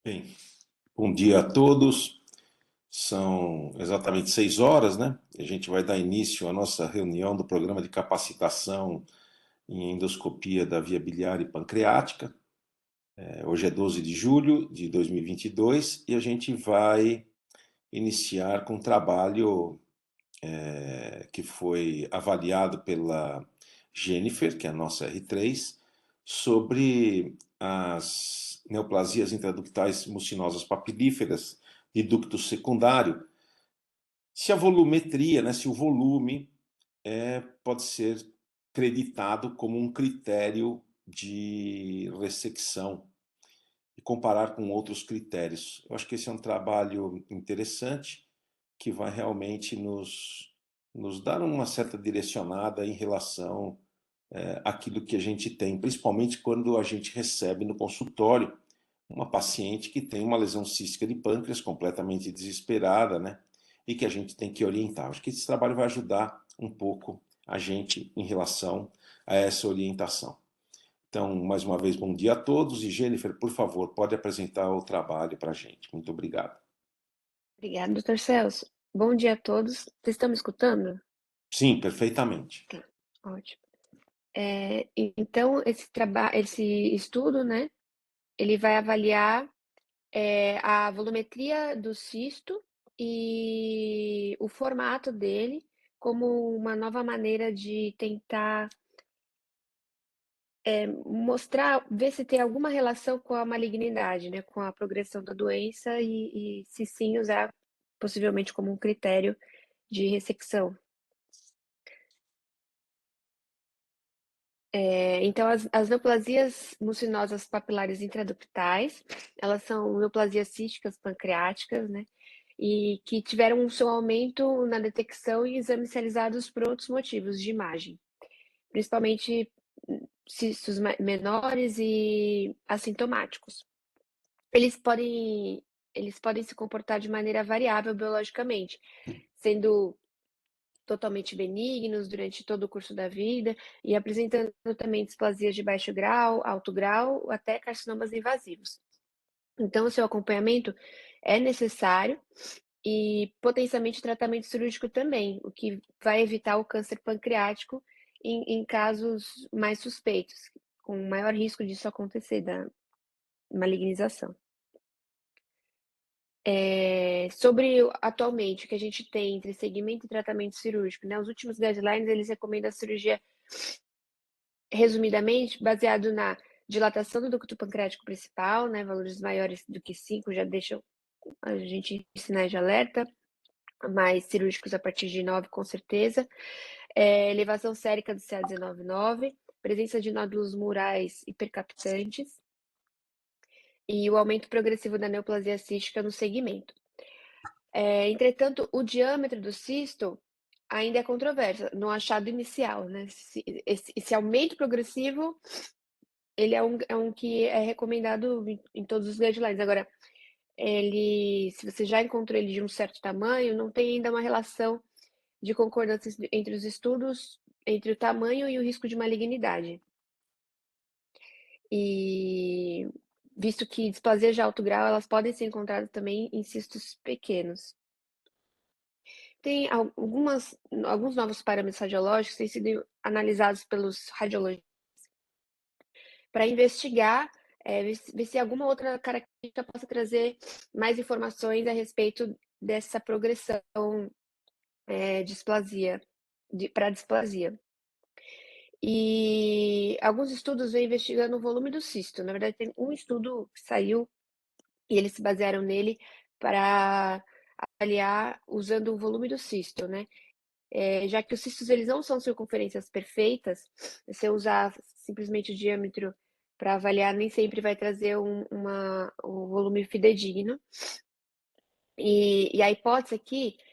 Bem, bom dia a todos. São exatamente 6 horas, né? A gente vai dar início à nossa reunião do programa de capacitação em endoscopia da via biliar e pancreática. Hoje é 12 de julho de 2022 e a gente vai iniciar com um trabalho que foi avaliado pela Jennifer, que é a nossa R3, sobre as neoplasias intraductais mucinosas papilíferas de ducto secundário, se a volumetria, né, se o volume pode ser creditado como um critério de ressecção e comparar com outros critérios. Eu acho que esse é um trabalho interessante que vai realmente nos dar uma certa direcionada em relação àquilo que a gente tem, principalmente quando a gente recebe no consultório uma paciente que tem uma lesão cística de pâncreas completamente desesperada, né? E que a gente tem que orientar. Acho que esse trabalho vai ajudar um pouco a gente em relação a essa orientação. Então, mais uma vez, bom dia a todos. E Jennifer, por favor, pode apresentar o trabalho para a gente. Muito obrigado. Obrigada, doutor Celso. Bom dia a todos. Vocês estão me escutando? Sim, perfeitamente. Tá, ótimo. Então, esse estudo, né, ele vai avaliar a volumetria do cisto e o formato dele como uma nova maneira de tentar mostrar, ver se tem alguma relação com a malignidade, né, com a progressão da doença e se sim, usar possivelmente como um critério de ressecção. Então as neoplasias mucinosas papilares intraductais, elas são neoplasias císticas pancreáticas, né, e que tiveram o seu aumento na detecção em exames realizados por outros motivos de imagem, principalmente cistos menores e assintomáticos. Eles podem eles podem se comportar de maneira variável biologicamente, sendo totalmente benignos durante todo o curso da vida e apresentando também displasias de baixo grau, alto grau, até carcinomas invasivos. Então, o seu acompanhamento é necessário e potencialmente tratamento cirúrgico também, o que vai evitar o câncer pancreático em casos mais suspeitos, com maior risco disso acontecer, da malignização. Sobre atualmente o que a gente tem entre segmento e tratamento cirúrgico, né? Os últimos guidelines, eles recomendam a cirurgia, resumidamente, baseado na dilatação do ducto pancreático principal, né? Valores maiores do que 5 já deixam a gente em sinais de alerta, mais cirúrgicos a partir de 9, com certeza. Elevação sérica do CA 19,9, presença de nódulos murais hipercaptantes e o aumento progressivo da neoplasia cística no segmento. Entretanto, o diâmetro do cisto ainda é controverso no achado inicial, né? Esse aumento progressivo, ele é um que é recomendado em todos os guidelines. Agora, se você já encontrou ele de um certo tamanho, não tem ainda uma relação de concordância entre os estudos, entre o tamanho e o risco de malignidade. E visto que displasias de alto grau, elas podem ser encontradas também em cistos pequenos. Tem alguns novos parâmetros radiológicos que têm sido analisados pelos radiologistas para investigar, ver se alguma outra característica possa trazer mais informações a respeito dessa progressão, displasia, para displasia. E alguns estudos vêm investigando o volume do cisto. Na verdade, tem um estudo que saiu e eles se basearam nele para avaliar usando o volume do cisto, né? Já que os cistos eles não são circunferências perfeitas, se eu usar simplesmente o diâmetro para avaliar, nem sempre vai trazer um volume fidedigno. E a hipótese aqui é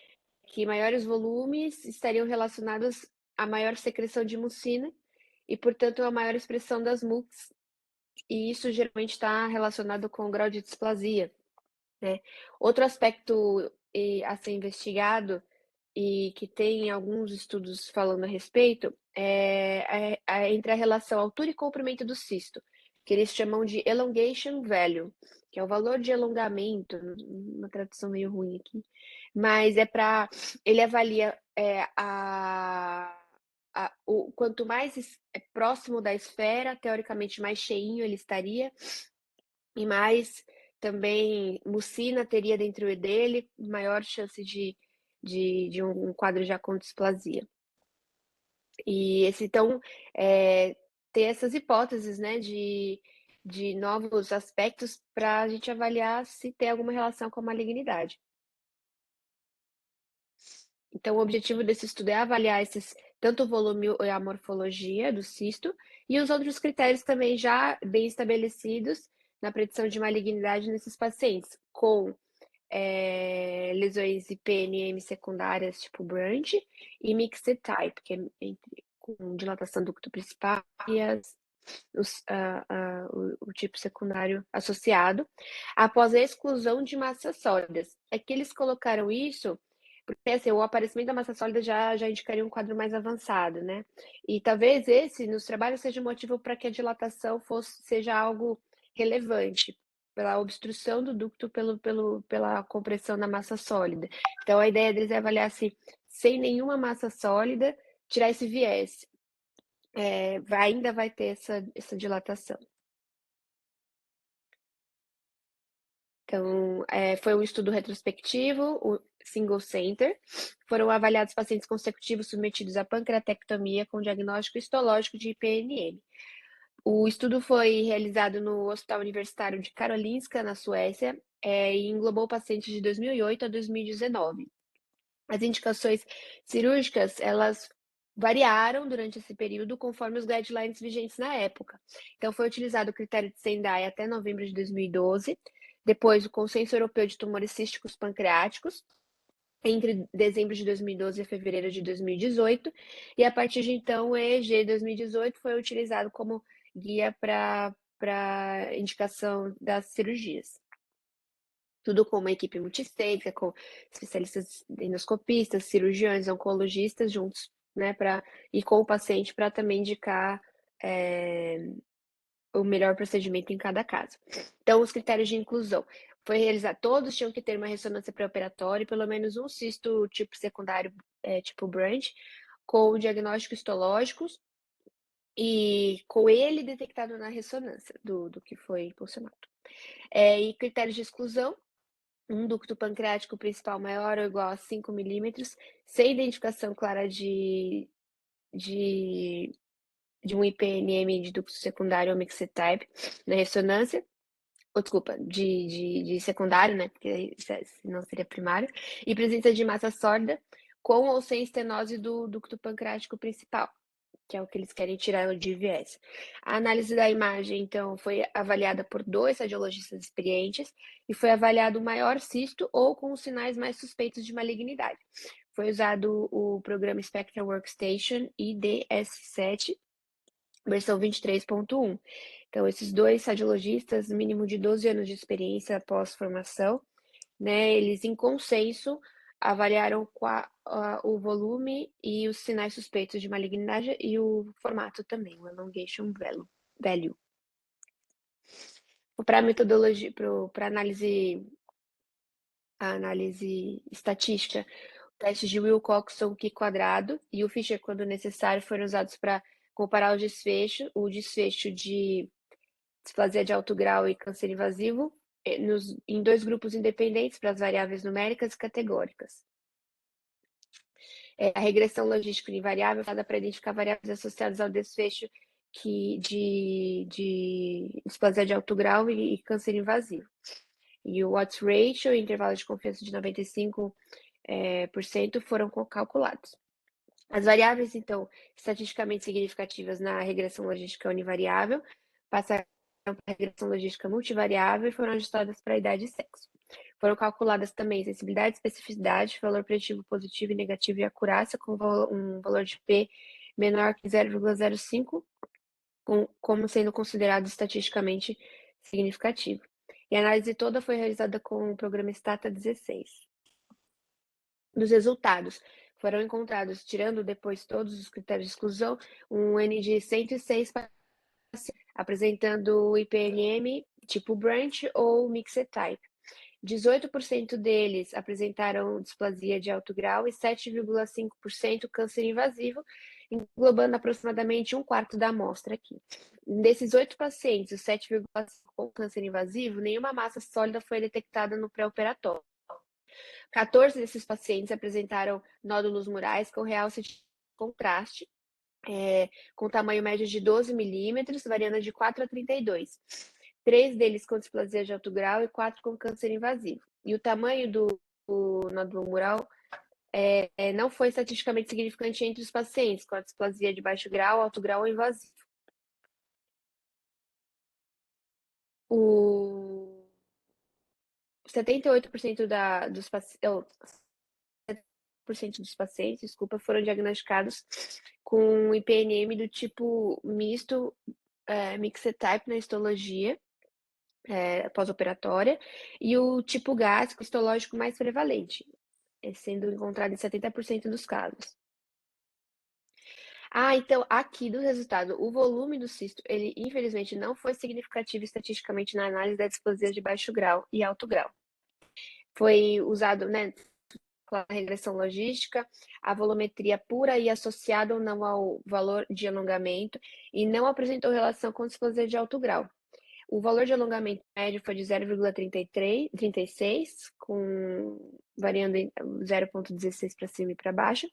que maiores volumes estariam relacionados a maior secreção de mucina e, portanto, a maior expressão das MUCs, e isso geralmente está relacionado com o grau de displasia, né? Outro aspecto a ser investigado e que tem alguns estudos falando a respeito, entre a relação altura e comprimento do cisto. que eles chamam de elongation value, que é o valor de alongamento, uma tradução meio ruim aqui, mas ele avalia quanto mais próximo da esfera, teoricamente mais cheinho ele estaria, e mais também mucina teria dentro dele, maior chance de um quadro já com displasia. E então, ter essas hipóteses, né, de novos aspectos para a gente avaliar se tem alguma relação com a malignidade. Então, o objetivo desse estudo é avaliar tanto o volume e a morfologia do cisto e os outros critérios também já bem estabelecidos na predição de malignidade nesses pacientes, com lesões IPNM secundárias tipo branch e mixed type, que é com dilatação do ducto principal e o tipo secundário associado, após a exclusão de massas sólidas. É que eles colocaram isso porque assim, o aparecimento da massa sólida já indicaria um quadro mais avançado, né? E talvez esse, nos trabalhos, seja o motivo para que a dilatação seja algo relevante, pela obstrução do ducto pela compressão da massa sólida. Então, a ideia deles é avaliar se, sem nenhuma massa sólida, tirar esse viés. Ainda vai ter essa dilatação. Então, foi um estudo retrospectivo, o single center. Foram avaliados pacientes consecutivos submetidos à pancreatectomia com diagnóstico histológico de IPNM. O estudo foi realizado no Hospital Universitário de Karolinska, na Suécia, e englobou pacientes de 2008 a 2019. As indicações cirúrgicas, elas variaram durante esse período conforme os guidelines vigentes na época. Então, foi utilizado o critério de Sendai até novembro de 2012, depois o Consenso Europeu de Tumores Císticos Pancreáticos, entre dezembro de 2012 e fevereiro de 2018, e a partir de então o EEG 2018 foi utilizado como guia para indicação das cirurgias. Tudo com uma equipe multissêmica, com especialistas endoscopistas, cirurgiões, oncologistas juntos, né, e com o paciente para também indicar o melhor procedimento em cada caso. Então, os critérios de inclusão. Foi realizar, todos tinham que ter uma ressonância pré-operatória e pelo menos um cisto tipo secundário, tipo branch, com diagnóstico histológicos e com ele detectado na ressonância do que foi impulsionado. E critérios de exclusão, um ducto pancreático principal maior ou igual a 5 milímetros, sem identificação clara de um IPNM de ducto secundário ou mixed type na ressonância, ou desculpa, de secundário, né, porque senão seria primário, e presença de massa sólida com ou sem estenose do ducto pancreático principal, que é o que eles querem tirar de viés. A análise da imagem, então, foi avaliada por 2 radiologistas experientes e foi avaliado o maior cisto ou com os sinais mais suspeitos de malignidade. Foi usado o programa Spectral Workstation IDS7, versão 23.1. Então, esses 2 radiologistas, mínimo de 12 anos de experiência após formação, né, eles, em consenso, avaliaram o volume e os sinais suspeitos de malignidade e o formato também, o elongation value. Para a metodologia, para análise estatística, o teste de Wilcoxon Q² e o Fisher, quando necessário, foram usados para comparar o desfecho de displasia de alto grau e câncer invasivo em 2 grupos independentes para as variáveis numéricas e categóricas. A regressão logística invariável é usada para identificar variáveis associadas ao desfecho de displasia de alto grau e câncer invasivo. E o odds ratio, intervalo de confiança de 95% foram calculados. As variáveis, então, estatisticamente significativas na regressão logística univariável passaram para a regressão logística multivariável e foram ajustadas para a idade e sexo. Foram calculadas também sensibilidade, especificidade, valor preditivo positivo e negativo e acurácia, com um valor de P menor que 0,05, como sendo considerado estatisticamente significativo. E a análise toda foi realizada com o programa Stata 16. Dos resultados, foram encontrados, tirando depois todos os critérios de exclusão, um N de 106 pacientes apresentando o IPNM tipo Branch ou Mixed Type. 18% deles apresentaram displasia de alto grau e 7,5% câncer invasivo, englobando aproximadamente um quarto da amostra aqui. Desses 8 pacientes, os 7,5% com câncer invasivo, nenhuma massa sólida foi detectada no pré-operatório. 14 desses pacientes apresentaram nódulos murais com realce de contraste, com tamanho médio de 12 milímetros, variando de 4 a 32. 3 deles com displasia de alto grau e 4 com câncer invasivo. E o tamanho do nódulo mural não foi estatisticamente significante entre os pacientes com a displasia de baixo grau, alto grau ou invasivo. O 78% dos pacientes, desculpa, foram diagnosticados com IPNM do tipo misto, mixed type na histologia pós-operatória, e o tipo gástrico histológico mais prevalente, sendo encontrado em 70% dos casos. Então, aqui do resultado, o volume do cisto, ele infelizmente não foi significativo estatisticamente na análise da displasia de baixo grau e alto grau. Foi usado, né, a regressão logística, a volumetria pura e associada ou não ao valor de alongamento, e não apresentou relação com displasia de alto grau. O valor de alongamento médio foi de 0,36, variando em 0,16 para cima e para baixo.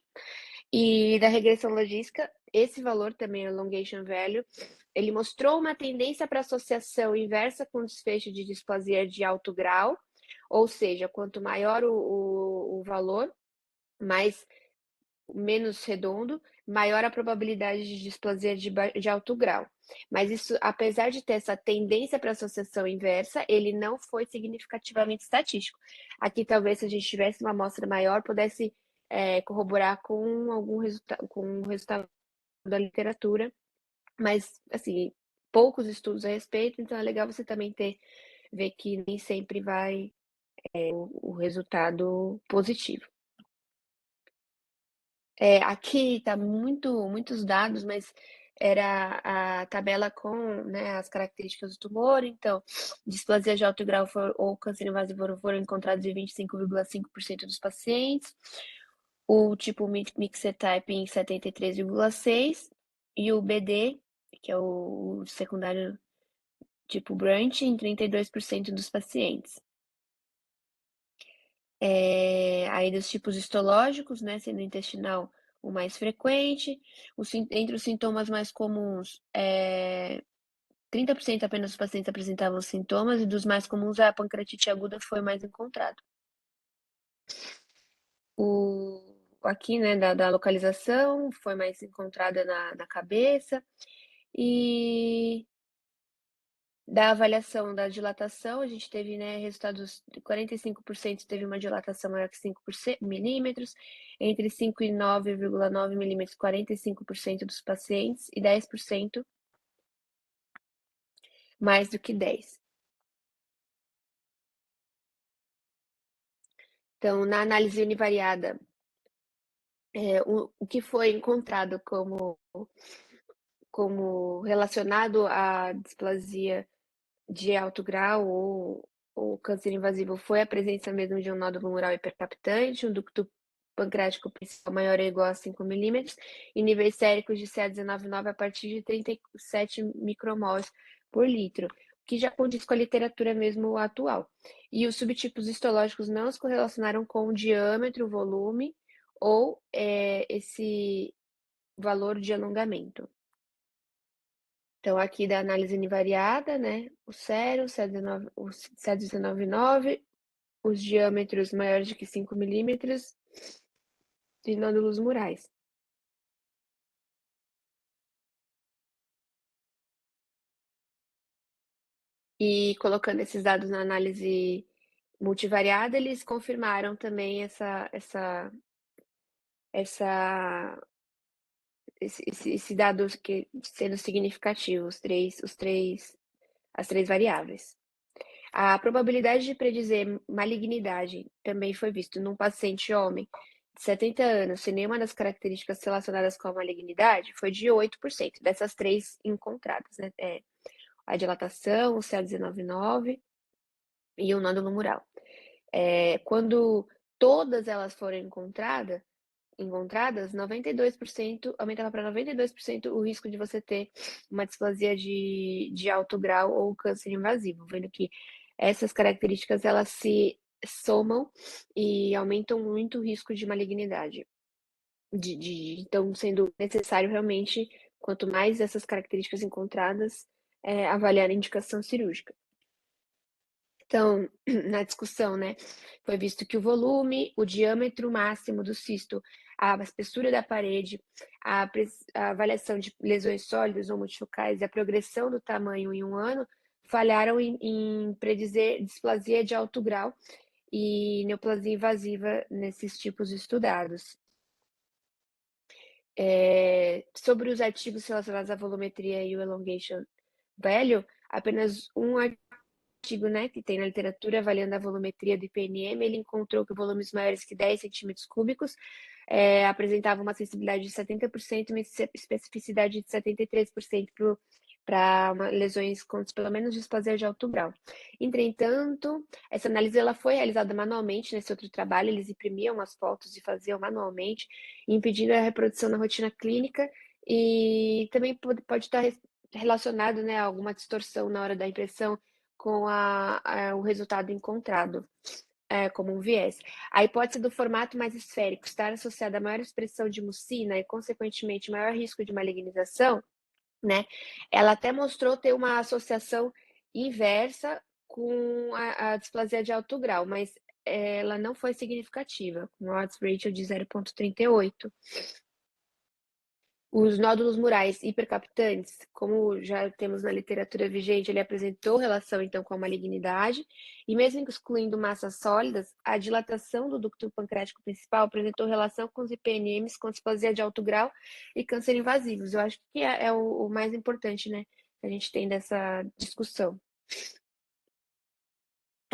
E da regressão logística, esse valor também, elongation value, ele mostrou uma tendência para associação inversa com desfecho de displasia de alto grau, ou seja, quanto maior o valor, menos redondo, maior a probabilidade de displasia de alto grau. Mas isso, apesar de ter essa tendência para associação inversa, ele não foi significativamente estatístico. Aqui, talvez, se a gente tivesse uma amostra maior, pudesse corroborar com algum resultado, com o resultado da literatura, mas, assim, poucos estudos a respeito, então é legal você também ver que nem sempre vai o resultado positivo. Aqui está muitos dados, mas era a tabela com, né, as características do tumor. Então, displasia de alto grau ou câncer invasivo foram encontrados em 25,5% dos pacientes, o tipo mixed type em 73,6% e o BD, que é o secundário tipo Branch, em 32% dos pacientes. Aí dos tipos histológicos, né, sendo intestinal o mais frequente, entre os sintomas mais comuns, 30% apenas dos pacientes apresentavam sintomas, e dos mais comuns a pancreatite aguda foi mais encontrado. Aqui, né, da localização, foi mais encontrada na cabeça, e da avaliação da dilatação, a gente teve, né, resultados de 45% teve uma dilatação maior que 5 milímetros, entre 5 e 9,9 milímetros, 45% dos pacientes, e 10% mais do que 10. Então, na análise univariada, o que foi encontrado como relacionado à displasia de alto grau ou câncer invasivo foi a presença mesmo de um nódulo mural hipercaptante, um ducto pancreático principal maior ou igual a 5 milímetros, e níveis séricos de CA19,9 a partir de 37 micromols por litro, que já condiz com a literatura mesmo atual. E os subtipos histológicos não se correlacionaram com o diâmetro, o volume ou esse valor de alongamento. Então, aqui da análise univariada, né? O sério, o CA19,9, os diâmetros maiores de que 5 milímetros de nódulos murais. E colocando esses dados na análise multivariada, eles confirmaram também esse dado que sendo significativo, as três variáveis. A probabilidade de predizer malignidade também foi visto num paciente homem de 70 anos, sem nenhuma das características relacionadas com a malignidade, foi de 8%, dessas três encontradas, né? a dilatação, o CA19-9 e o nódulo mural. Quando todas elas foram encontradas, 92%, aumentava para 92% o risco de você ter uma displasia de alto grau ou câncer invasivo, vendo que essas características elas se somam e aumentam muito o risco de malignidade. Então, sendo necessário realmente, quanto mais essas características encontradas, avaliar a indicação cirúrgica. Então, na discussão, né, foi visto que o volume, o diâmetro máximo do cisto, a espessura da parede, a avaliação de lesões sólidas ou multifocais e a progressão do tamanho em 1 ano falharam em predizer displasia de alto grau e neoplasia invasiva nesses tipos estudados. Sobre os artigos relacionados à volumetria e o elongation value, apenas um artigo, né, que tem na literatura avaliando a volumetria do IPNM, ele encontrou que volumes maiores que 10 centímetros cúbicos apresentavam uma sensibilidade de 70% e uma especificidade de 73% para lesões com pelo menos displasia de alto grau. Entretanto, essa análise ela foi realizada manualmente nesse outro trabalho, eles imprimiam as fotos e faziam manualmente, impedindo a reprodução na rotina clínica e também pode estar relacionado, né, a alguma distorção na hora da impressão com o resultado encontrado, como um viés. A hipótese do formato mais esférico estar associada a maior expressão de mucina e, consequentemente, maior risco de malignização, né? Ela até mostrou ter uma associação inversa com a displasia de alto grau, mas ela não foi significativa, com odds ratio de 0,38. Os nódulos murais hipercaptantes, como já temos na literatura vigente, ele apresentou relação então com a malignidade, e mesmo excluindo massas sólidas, a dilatação do ducto pancreático principal apresentou relação com os IPNMs com displasia de alto grau e câncer invasivos. Eu acho que é o mais importante, né, que a gente tem dessa discussão.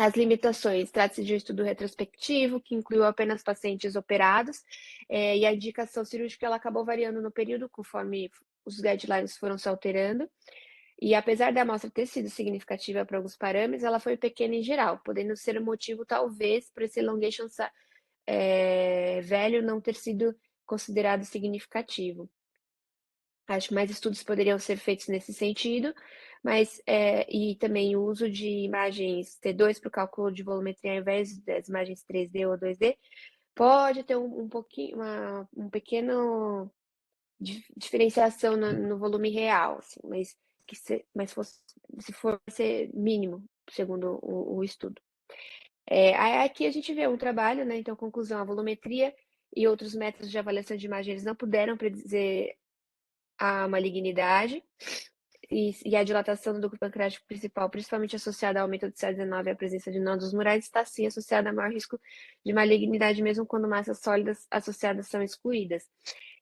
As limitações, trata-se de um estudo retrospectivo, que incluiu apenas pacientes operados, e a indicação cirúrgica ela acabou variando no período, conforme os guidelines foram se alterando, e apesar da amostra ter sido significativa para alguns parâmetros, ela foi pequena em geral, podendo ser um motivo, talvez, para esse elongation velho não ter sido considerado significativo. Acho que mais estudos poderiam ser feitos nesse sentido, mas e também o uso de imagens T2 para o cálculo de volumetria ao invés das imagens 3D ou 2D pode ter um pouquinho, um pequeno diferenciação no volume real, assim, mas se for ser mínimo, segundo o estudo. Aqui a gente vê um trabalho, né? Então, conclusão, a volumetria e outros métodos de avaliação de imagem eles não puderam predizer a malignidade e a dilatação do ducto pancreático principal, principalmente associada ao aumento do CA19 e a presença de nódulos murais, está sim associada a maior risco de malignidade, mesmo quando massas sólidas associadas são excluídas.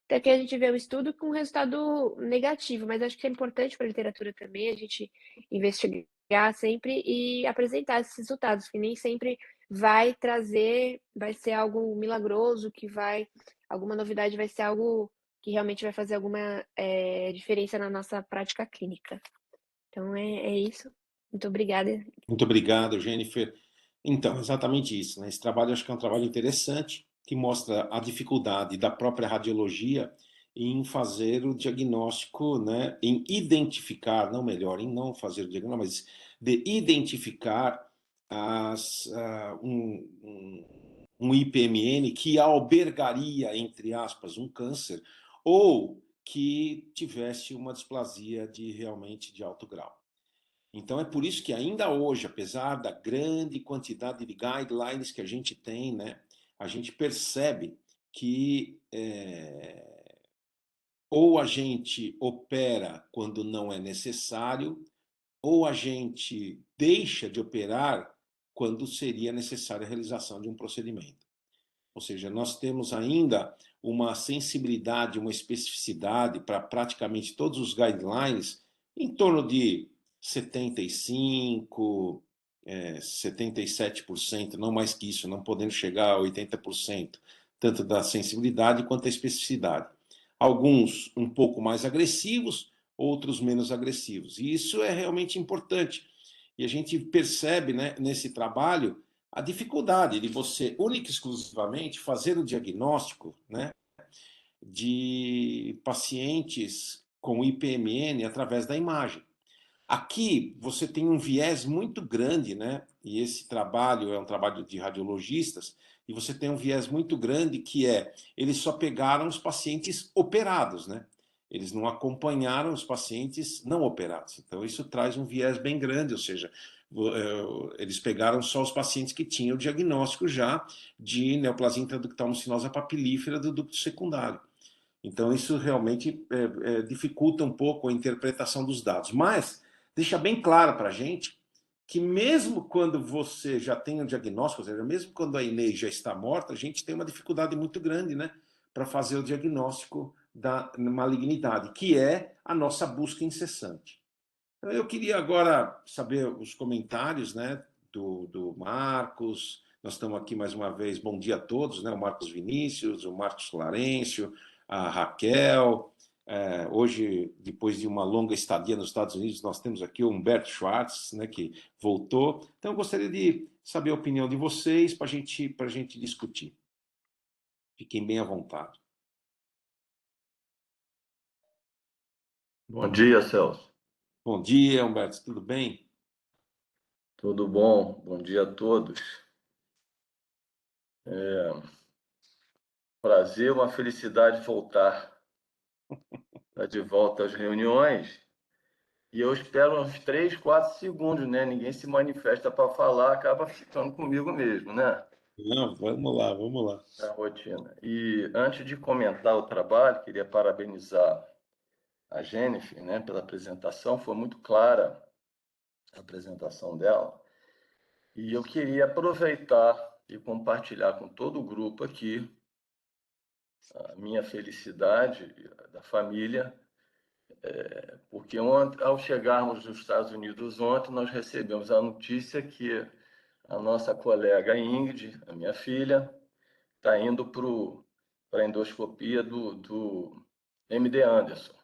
Então aqui a gente vê um estudo com resultado negativo, mas acho que é importante para a literatura também a gente investigar sempre e apresentar esses resultados, que nem sempre vai ser algo milagroso, alguma novidade vai ser algo que realmente vai fazer alguma diferença na nossa prática clínica. Então, é isso. Muito obrigada. Muito obrigado, Jennifer. Então, exatamente isso, né? Esse trabalho acho que é um trabalho interessante, que mostra a dificuldade da própria radiologia em fazer o diagnóstico, né? Em identificar, não melhor, em não fazer o diagnóstico, mas de identificar um IPMN que albergaria, entre aspas, um câncer, ou que tivesse uma displasia realmente de alto grau. Então, é por isso que ainda hoje, apesar da grande quantidade de guidelines que a gente tem, né, a gente percebe que ou a gente opera quando não é necessário, ou a gente deixa de operar quando seria necessária a realização de um procedimento. Ou seja, nós temos ainda uma sensibilidade, uma especificidade para praticamente todos os guidelines em torno de 75%, 77%, não mais que isso, não podendo chegar a 80%, tanto da sensibilidade quanto da especificidade. Alguns um pouco mais agressivos, outros menos agressivos. E isso é realmente importante. E a gente percebe, né, nesse trabalho a dificuldade de você, única e exclusivamente, fazer o diagnóstico, né, de pacientes com IPMN através da imagem. Aqui você tem um viés muito grande, né? E esse trabalho é um trabalho de radiologistas, e você tem um viés muito grande que é, eles só pegaram os pacientes operados, né? Eles não acompanharam os pacientes não operados. Então isso traz um viés bem grande, ou seja, eles pegaram só os pacientes que tinham o diagnóstico já de neoplasia intraductal mucinosa papilífera do ducto secundário. Então, isso realmente dificulta um pouco a interpretação dos dados. Mas deixa bem claro para a gente que mesmo quando você já tem um diagnóstico, ou seja, mesmo quando a Inês já está morta, a gente tem uma dificuldade muito grande, né, para fazer o diagnóstico da malignidade, que é a nossa busca incessante. Então, eu queria agora saber os comentários, né, do Marcos. Nós estamos aqui mais uma vez. Bom dia a todos, né? O Marcos Vinícius, o Marcos Clarencio, a Raquel. Hoje, depois de uma longa estadia nos Estados Unidos, nós temos aqui o Humberto Schwartz, né, que voltou. Então, eu gostaria de saber a opinião de vocês para a gente discutir. Fiquem bem à vontade. Bom dia, Celso. Bom dia, Humberto. Tudo bem? Tudo bom? Bom dia a todos. Prazer, uma felicidade voltar. Tá de volta às reuniões. E eu espero uns 3, 4 segundos, né? Ninguém se manifesta para falar, acaba ficando comigo mesmo, né? Não, vamos lá, vamos lá. Na rotina. E antes de comentar o trabalho, queria parabenizar a Jennifer, né, pela apresentação. Foi muito clara a apresentação dela. E eu queria aproveitar e compartilhar com todo o grupo aqui a minha felicidade da família, porque ontem, ao chegarmos nos Estados Unidos ontem, nós recebemos a notícia que a nossa colega Ingrid, a minha filha, está indo para a endoscopia do MD Anderson.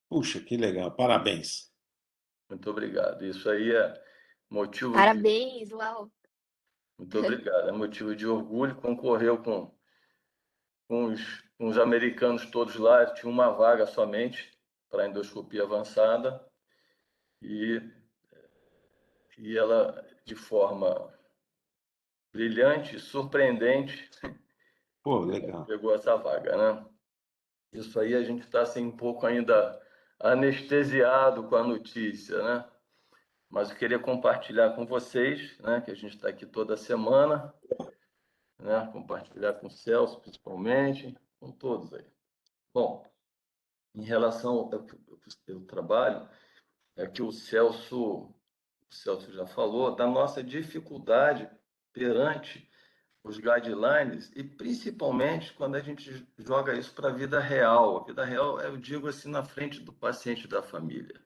Puxa, que legal. Parabéns. Muito obrigado. Isso aí é motivo de... Parabéns, uau! Muito obrigado. É motivo de orgulho. Concorreu com os americanos todos lá, tinha uma vaga somente para endoscopia avançada e ela, de forma brilhante, surpreendente, Pô, legal. pegou essa vaga, né? Isso aí a gente está assim, um pouco ainda anestesiado com a notícia, né? Mas eu queria compartilhar com vocês, né, que a gente está aqui toda semana, né, compartilhar com o Celso, principalmente, com todos aí. Bom, em relação ao trabalho, é que o Celso já falou, da nossa dificuldade perante os guidelines e principalmente quando a gente joga isso para a vida real. A vida real, eu digo assim, na frente do paciente e da família.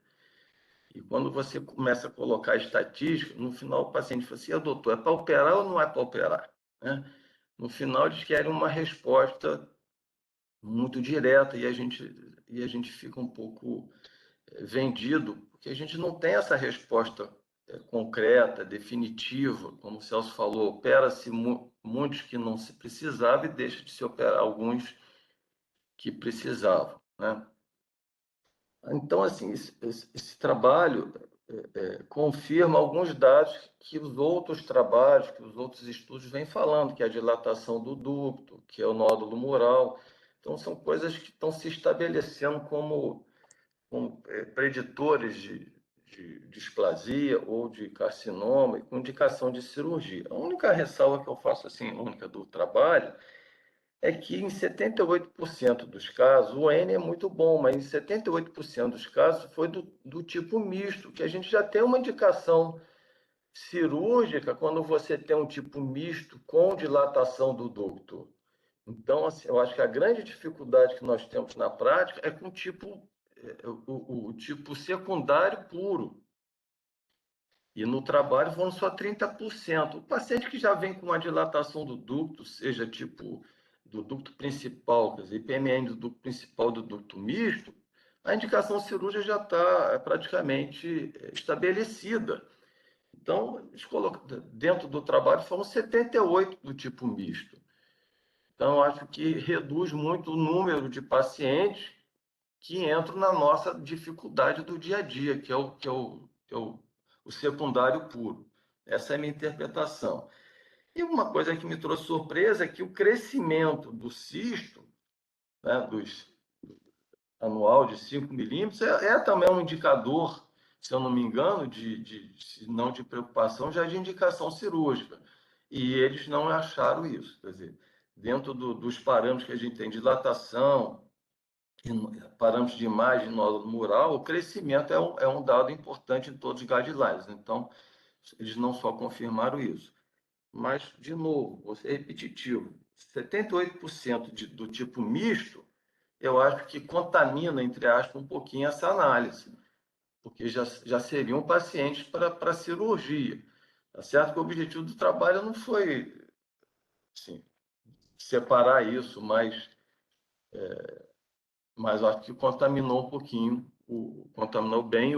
E quando você começa a colocar estatística, no final o paciente fala assim, doutor, é para operar ou não é para operar? Né? No final eles querem uma resposta muito direta e a gente fica um pouco vendido, porque a gente não tem essa resposta concreta, definitiva, como o Celso falou, opera-se muitos que não se precisava e deixa de se operar alguns que precisavam, né? Então, assim, esse trabalho confirma alguns dados que os outros trabalhos, que os outros estudos vêm falando, que é a dilatação do ducto, que é o nódulo mural. Então, são coisas que estão se estabelecendo como preditores de displasia ou de carcinoma e com indicação de cirurgia. A única ressalva que eu faço, assim, única do trabalho, é que em 78% dos casos, o N é muito bom, mas em 78% dos casos foi do tipo misto, que a gente já tem uma indicação cirúrgica quando você tem um tipo misto com dilatação do ducto. Então, assim, eu acho que a grande dificuldade que nós temos na prática é com o tipo secundário puro. E no trabalho foram só 30%. O paciente que já vem com uma dilatação do ducto, seja tipo do ducto principal, quer dizer, IPMN do ducto principal do ducto misto, a indicação cirúrgica já está praticamente estabelecida. Então, dentro do trabalho, foram 78 do tipo misto. Então, acho que reduz muito o número de pacientes que entram na nossa dificuldade do dia a dia, que é o secundário puro. Essa é a minha interpretação. E uma coisa que me trouxe surpresa é que o crescimento do cisto, né, anual de 5 milímetros, é também um indicador, se eu não me engano, se não de preocupação, já de indicação cirúrgica. E eles não acharam isso. Quer dizer, dentro dos parâmetros que a gente tem de dilatação, parâmetros de imagem nódulo mural, o crescimento é um dado importante em todos os guidelines. Então, eles não só confirmaram isso. Mas, de novo, vou ser repetitivo, 78% do tipo misto, eu acho que contamina, entre aspas, um pouquinho essa análise, porque já seriam pacientes para cirurgia. Tá certo que o objetivo do trabalho não foi assim, separar isso, mas acho que contaminou um pouquinho, contaminou bem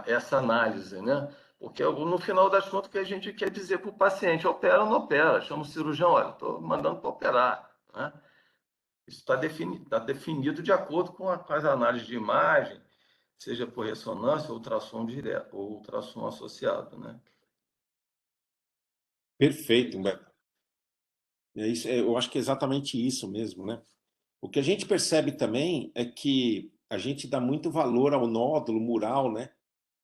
essa análise, né? Porque no final das contas, o que a gente quer dizer para o paciente, opera ou não opera? Chama o cirurgião, olha, estou mandando para operar, né? Isso está definido de acordo com as análises de imagem, seja por ressonância, ultrassom direto ou ultrassom associado, né? Perfeito, Humberto. É isso, eu acho que é exatamente isso mesmo, né? O que a gente percebe também é que a gente dá muito valor ao nódulo mural, né?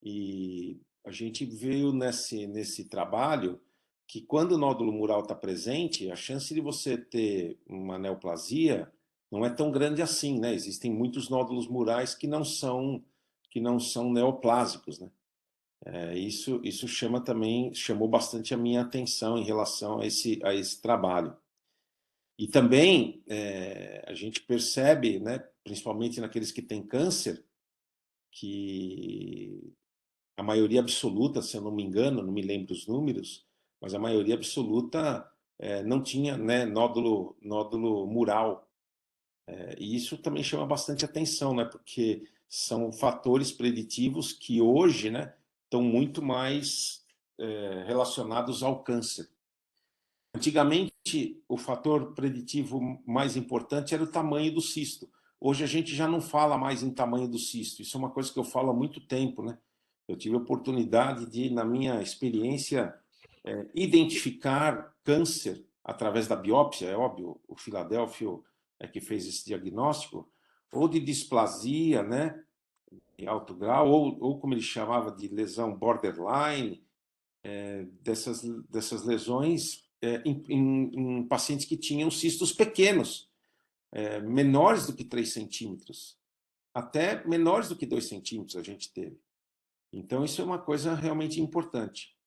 E a gente viu nesse trabalho que quando o nódulo mural está presente, a chance de você ter uma neoplasia não é tão grande assim, né? Existem muitos nódulos murais que não são neoplásicos, né? Isso chamou bastante a minha atenção em relação a esse trabalho. E também a gente percebe, né, principalmente naqueles que têm câncer, que a maioria absoluta, se eu não me engano, não me lembro os números, mas a maioria absoluta não tinha, né, nódulo mural. E isso também chama bastante atenção, né, porque são fatores preditivos que hoje, né, estão muito mais relacionados ao câncer. Antigamente, o fator preditivo mais importante era o tamanho do cisto. Hoje a gente já não fala mais em tamanho do cisto. Isso é uma coisa que eu falo há muito tempo, né? Eu tive a oportunidade de, na minha experiência, identificar câncer através da biópsia, é óbvio, o Filadélfio é que fez esse diagnóstico, ou de displasia, né, em alto grau, ou como ele chamava de lesão borderline, dessas lesões em pacientes que tinham cistos pequenos, menores do que 3 centímetros, até menores do que 2 centímetros a gente teve. Então, isso é uma coisa realmente importante.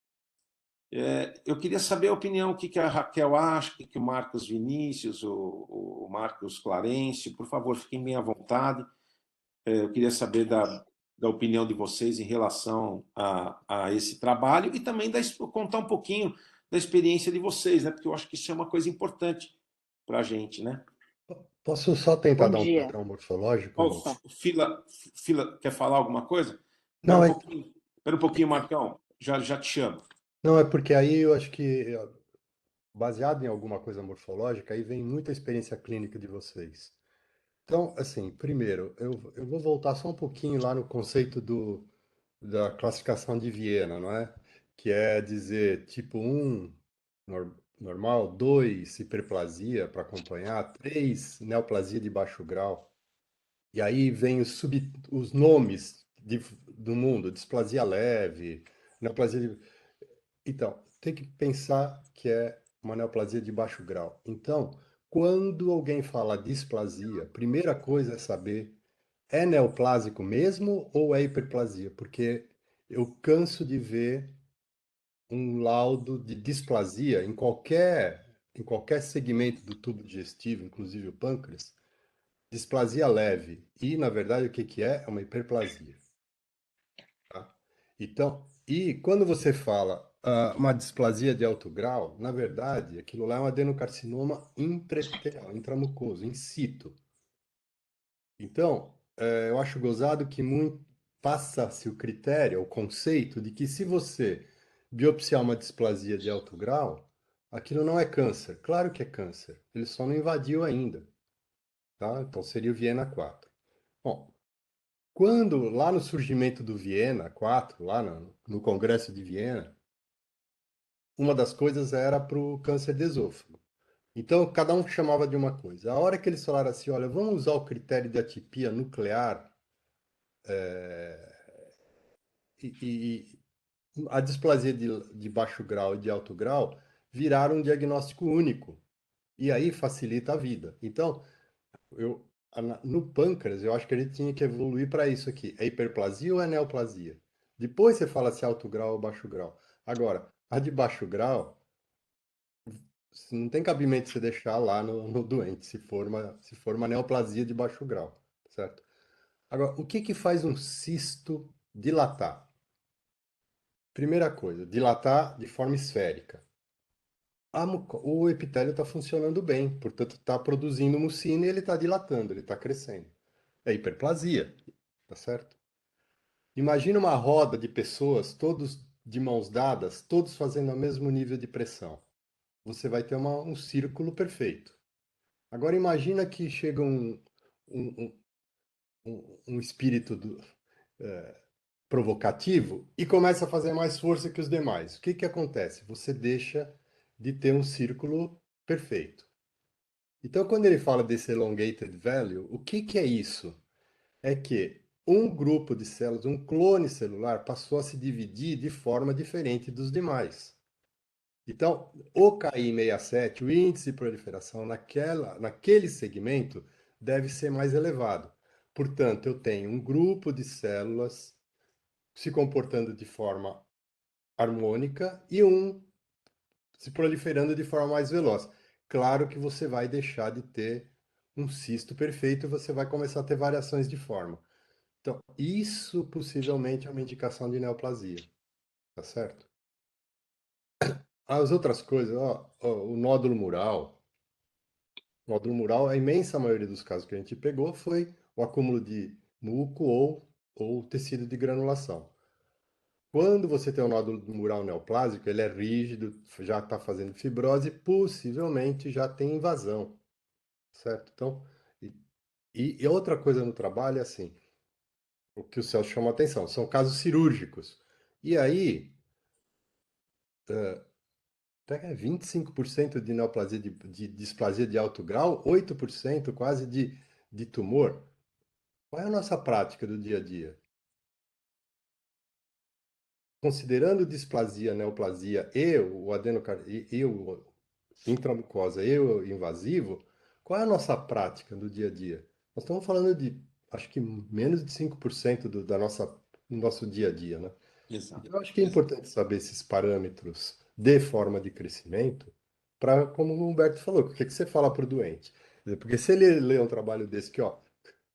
Eu queria saber a opinião, o que a Raquel acha, o que o Marcos Vinícius, o Marcos Clarencio, por favor, fiquem bem à vontade. Eu queria saber da opinião de vocês em relação a esse trabalho e também contar um pouquinho da experiência de vocês, né? Porque eu acho que isso é uma coisa importante para a gente, né? Posso só tentar Bom dar um dia. padrão morfológico? Opa. Fila, quer falar alguma coisa? Não, Espera um pouquinho, Marcão. Já te chamo. não, é porque aí eu acho que, baseado em alguma coisa morfológica, aí vem muita experiência clínica de vocês. Então, assim, primeiro, eu vou voltar só um pouquinho lá no conceito da classificação de Viena, não é? Que é dizer tipo 1, normal, 2, hiperplasia para acompanhar, 3, neoplasia de baixo grau. E aí vem os nomes do mundo, displasia leve, neoplasia de... Então, tem que pensar que é uma neoplasia de baixo grau. Então, quando alguém fala displasia, a primeira coisa é saber, é neoplásico mesmo ou é hiperplasia? Porque eu canso de ver um laudo de displasia em qualquer segmento do tubo digestivo, inclusive o pâncreas, displasia leve. E, na verdade, o que que é? É uma hiperplasia. Tá? Então, e quando você fala uma displasia de alto grau, na verdade, aquilo lá é um adenocarcinoma intraepitelial, intramucoso, in situ. Então, eu acho gozado que passa-se o critério, o conceito de que se você biopsiar uma displasia de alto grau, aquilo não é câncer. Claro que é câncer, ele só não invadiu ainda, tá? Então seria o Viena 4. Bom, quando lá no surgimento do Viena 4, lá no Congresso de Viena, uma das coisas era para o câncer de esôfago. Então, cada um chamava de uma coisa. A hora que eles falaram assim, olha, vamos usar o critério de atipia nuclear, e a displasia de baixo grau e de alto grau viraram um diagnóstico único. E aí facilita a vida. Então, no pâncreas, eu acho que a gente tinha que evoluir para isso aqui. É hiperplasia ou é neoplasia? Depois você fala se é alto grau ou baixo grau. Agora, a de baixo grau, não tem cabimento você deixar lá no doente, se for uma neoplasia de baixo grau, certo? Agora, o que que faz um cisto dilatar? Primeira coisa, dilatar de forma esférica. O epitélio está funcionando bem, portanto está produzindo mucina e ele está dilatando, ele está crescendo. É hiperplasia, tá certo? Imagina uma roda de pessoas, todos de mãos dadas, todos fazendo o mesmo nível de pressão. Você vai ter um círculo perfeito. Agora imagina que chega um, um espírito provocativo e começa a fazer mais força que os demais. O que que acontece? Você deixa de ter um círculo perfeito. Então, quando ele fala desse elongated value, o que que é isso? É que um grupo de células, um clone celular, passou a se dividir de forma diferente dos demais. Então, o Ki67, o índice de proliferação naquele segmento, deve ser mais elevado. Portanto, eu tenho um grupo de células se comportando de forma harmônica e um se proliferando de forma mais veloz. Claro que você vai deixar de ter um cisto perfeito e você vai começar a ter variações de forma. Então, isso possivelmente é uma indicação de neoplasia, tá certo? As outras coisas, o nódulo mural, a imensa maioria dos casos que a gente pegou foi o acúmulo de muco ou tecido de granulação. Quando você tem um nódulo mural neoplásico, ele é rígido, já está fazendo fibrose, possivelmente já tem invasão, certo? Então, e outra coisa no trabalho é assim, o que o Celso chama a atenção, são casos cirúrgicos. E aí, até 25% de neoplasia, de displasia de alto grau, 8% quase de tumor. Qual é a nossa prática do dia a dia? Considerando displasia, neoplasia e o e o intramucosa e o invasivo, qual é a nossa prática do dia a dia? Nós estamos falando de, acho que menos de 5% do nosso dia a dia, né? Exato. Então, eu acho que é importante saber esses parâmetros de forma de crescimento, para, como o Humberto falou, o que que você fala para o doente? Quer dizer, porque se ele lê um trabalho desse que, ó,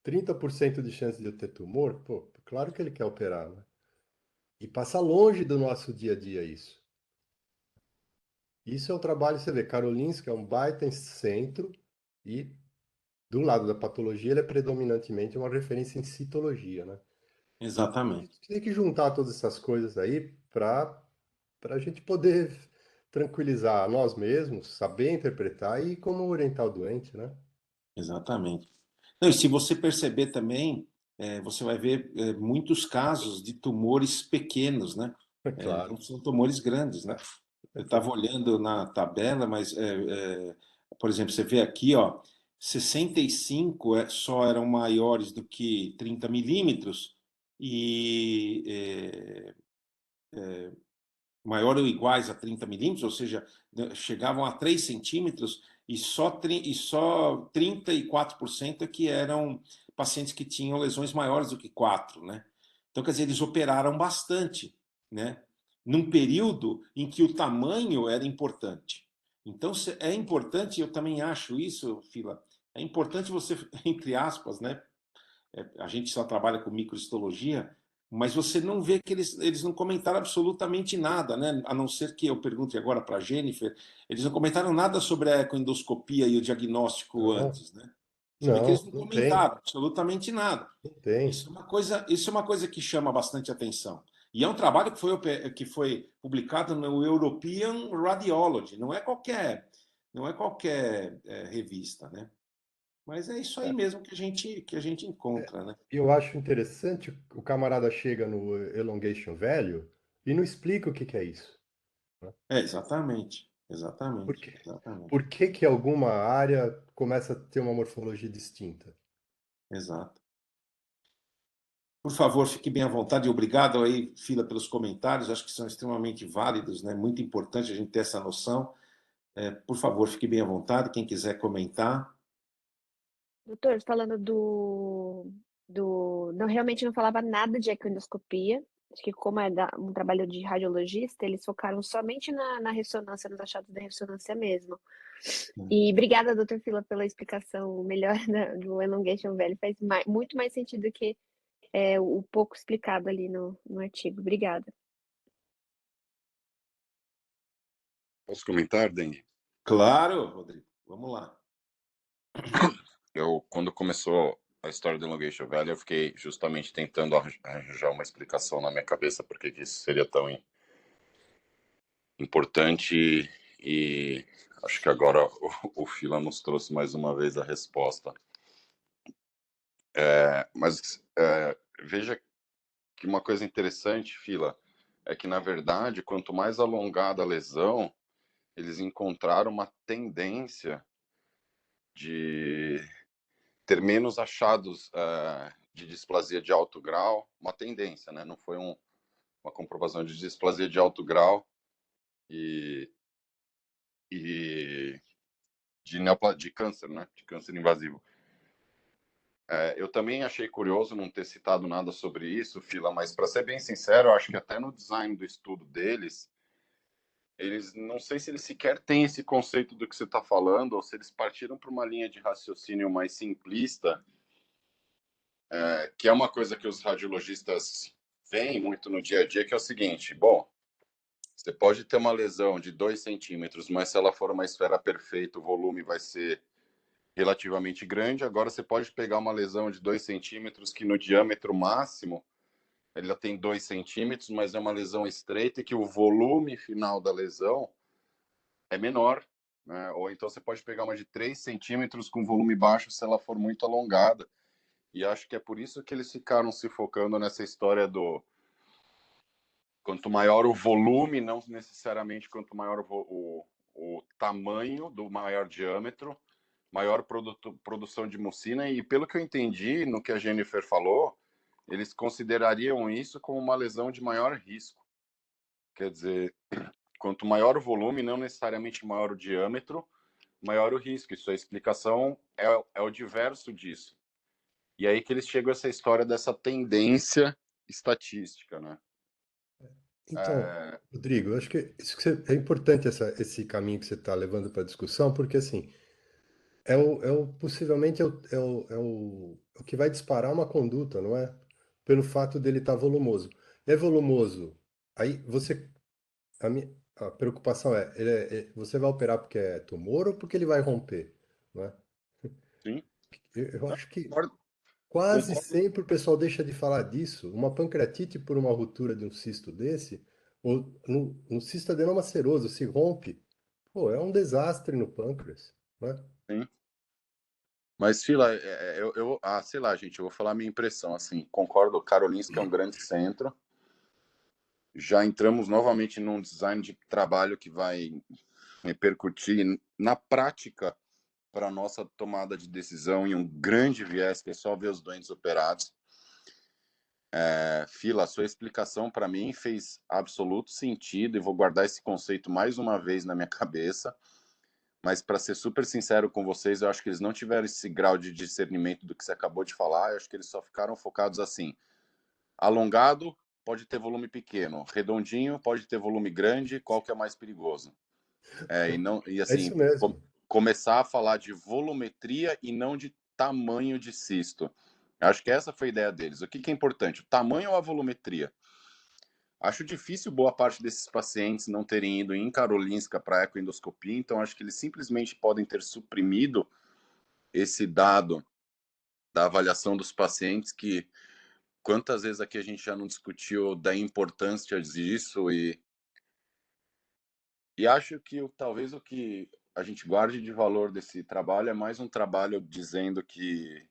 30% de chance de eu ter tumor, pô, claro que ele quer operar, né? E passa longe do nosso dia a dia isso. Isso é um trabalho, você vê, Karolinska é um baita em centro e do lado da patologia ele é predominantemente uma referência em citologia, né? A Exatamente. gente tem que juntar todas essas coisas aí para a gente poder tranquilizar nós mesmos, saber interpretar e como orientar o doente, né? Exatamente. Não, e se você perceber também, você vai ver muitos casos de tumores pequenos, né? É claro, Não são tumores grandes, né? é Eu claro. estava olhando na tabela, mas, por exemplo, você vê aqui, ó, 65 só eram maiores do que 30 milímetros e maior ou iguais a 30 milímetros, ou seja, chegavam a 3 centímetros, e só 34% é que eram pacientes que tinham lesões maiores do que 4, né? Então, quer dizer, eles operaram bastante, né? Num período em que o tamanho era importante. Então, é importante, eu também acho isso, Fila, é importante você, entre aspas, né? A gente só trabalha com microhistologia, mas você não vê que eles não comentaram absolutamente nada, né? A não ser que eu pergunte agora para a Jennifer, eles não comentaram nada sobre a ecoendoscopia e o diagnóstico Não, antes, né? Você vê que eles Não, não não tem, comentaram absolutamente nada. não tem. Isso é uma coisa que chama bastante atenção. E é um trabalho que foi publicado no European Radiology, não é qualquer revista, né? Mas é isso aí mesmo que a gente encontra, né? Eu acho interessante, o camarada chega no elongation velho e não explica o que que é isso, né? Exatamente, Por exatamente, quê? exatamente, Por que que alguma área começa a ter uma morfologia distinta? exato. Por favor, fique bem à vontade e obrigado aí, Fila, pelos comentários. Acho que são extremamente válidos, né? Muito importante a gente ter essa noção. Por favor, fique bem à vontade. Quem quiser comentar. Doutor, falando não, realmente não falava nada de ecoendoscopia. Acho que como é um trabalho de radiologista, eles focaram somente na ressonância, nos achados da ressonância mesmo. E obrigada, doutor Fila, pela explicação melhor do elongation velho. Faz muito mais sentido que o pouco explicado ali no artigo. Obrigada. Posso comentar, Dengue? Claro, Rodrigo. Vamos lá. Quando começou a história do Elongation Valley, eu fiquei justamente tentando arranjar uma explicação na minha cabeça por que isso seria tão importante e acho que agora o Fila nos trouxe mais uma vez a resposta. Mas veja que uma coisa interessante, Fila, é que, na verdade, quanto mais alongada a lesão, eles encontraram uma tendência de ter menos achados de displasia de alto grau, uma tendência, né? Não foi uma comprovação de displasia de alto grau e de câncer, né? De câncer invasivo. Eu também achei curioso não ter citado nada sobre isso, Fila, mas para ser bem sincero, eu acho que até no design do estudo deles, eles não sei se eles sequer têm esse conceito do que você está falando, ou se eles partiram para uma linha de raciocínio mais simplista, que é uma coisa que os radiologistas veem muito no dia a dia, que é o seguinte: bom, você pode ter uma lesão de 2 centímetros, mas se ela for uma esfera perfeita, o volume vai ser relativamente grande. Agora você pode pegar uma lesão de 2 centímetros que no diâmetro máximo ela tem 2 centímetros, mas é uma lesão estreita e que o volume final da lesão é menor, né? Ou então você pode pegar uma de 3 centímetros com volume baixo se ela for muito alongada. E acho que é por isso que eles ficaram se focando nessa história do quanto maior o volume, não necessariamente quanto maior o tamanho do maior diâmetro, maior produção de mucina. E pelo que eu entendi, no que a Jennifer falou, eles considerariam isso como uma lesão de maior risco. Quer dizer, quanto maior o volume, não necessariamente maior o diâmetro, maior o risco. Isso a explicação é o diverso disso. E aí que eles chegam a essa história dessa tendência estatística, né? Então, Rodrigo, eu acho que é importante esse caminho que você está levando para a discussão, porque assim, possivelmente é o que vai disparar uma conduta, não é? Pelo fato dele estar volumoso. É volumoso. Aí a preocupação você vai operar porque é tumor ou porque ele vai romper, não é? Sim, Eu acho que concordo. quase Concordo. sempre o pessoal deixa de falar disso. Uma pancreatite por uma ruptura de um cisto desse, ou um cisto adenoma seroso, se rompe, pô, é um desastre no pâncreas, né? Sim. Mas, Fila, sei lá, gente, eu vou falar a minha impressão, assim, concordo, Karolinska é um grande centro, já entramos novamente num design de trabalho que vai repercutir na prática para a nossa tomada de decisão em um grande viés, que é só ver os doentes operados. Fila, a sua explicação para mim fez absoluto sentido e vou guardar esse conceito mais uma vez na minha cabeça. Mas, para ser super sincero com vocês, eu acho que eles não tiveram esse grau de discernimento do que você acabou de falar. Eu acho que eles só ficaram focados assim: alongado pode ter volume pequeno, redondinho pode ter volume grande, qual que é mais perigoso? E É assim, isso mesmo. começar a falar de volumetria e não de tamanho de cisto. Eu acho que essa foi a ideia deles. O que é importante, o tamanho ou a volumetria? Acho difícil boa parte desses pacientes não terem ido em Karolinska para ecoendoscopia, então acho que eles simplesmente podem ter suprimido esse dado da avaliação dos pacientes, que quantas vezes aqui a gente já não discutiu da importância disso, e acho que talvez o que a gente guarde de valor desse trabalho é mais um trabalho dizendo que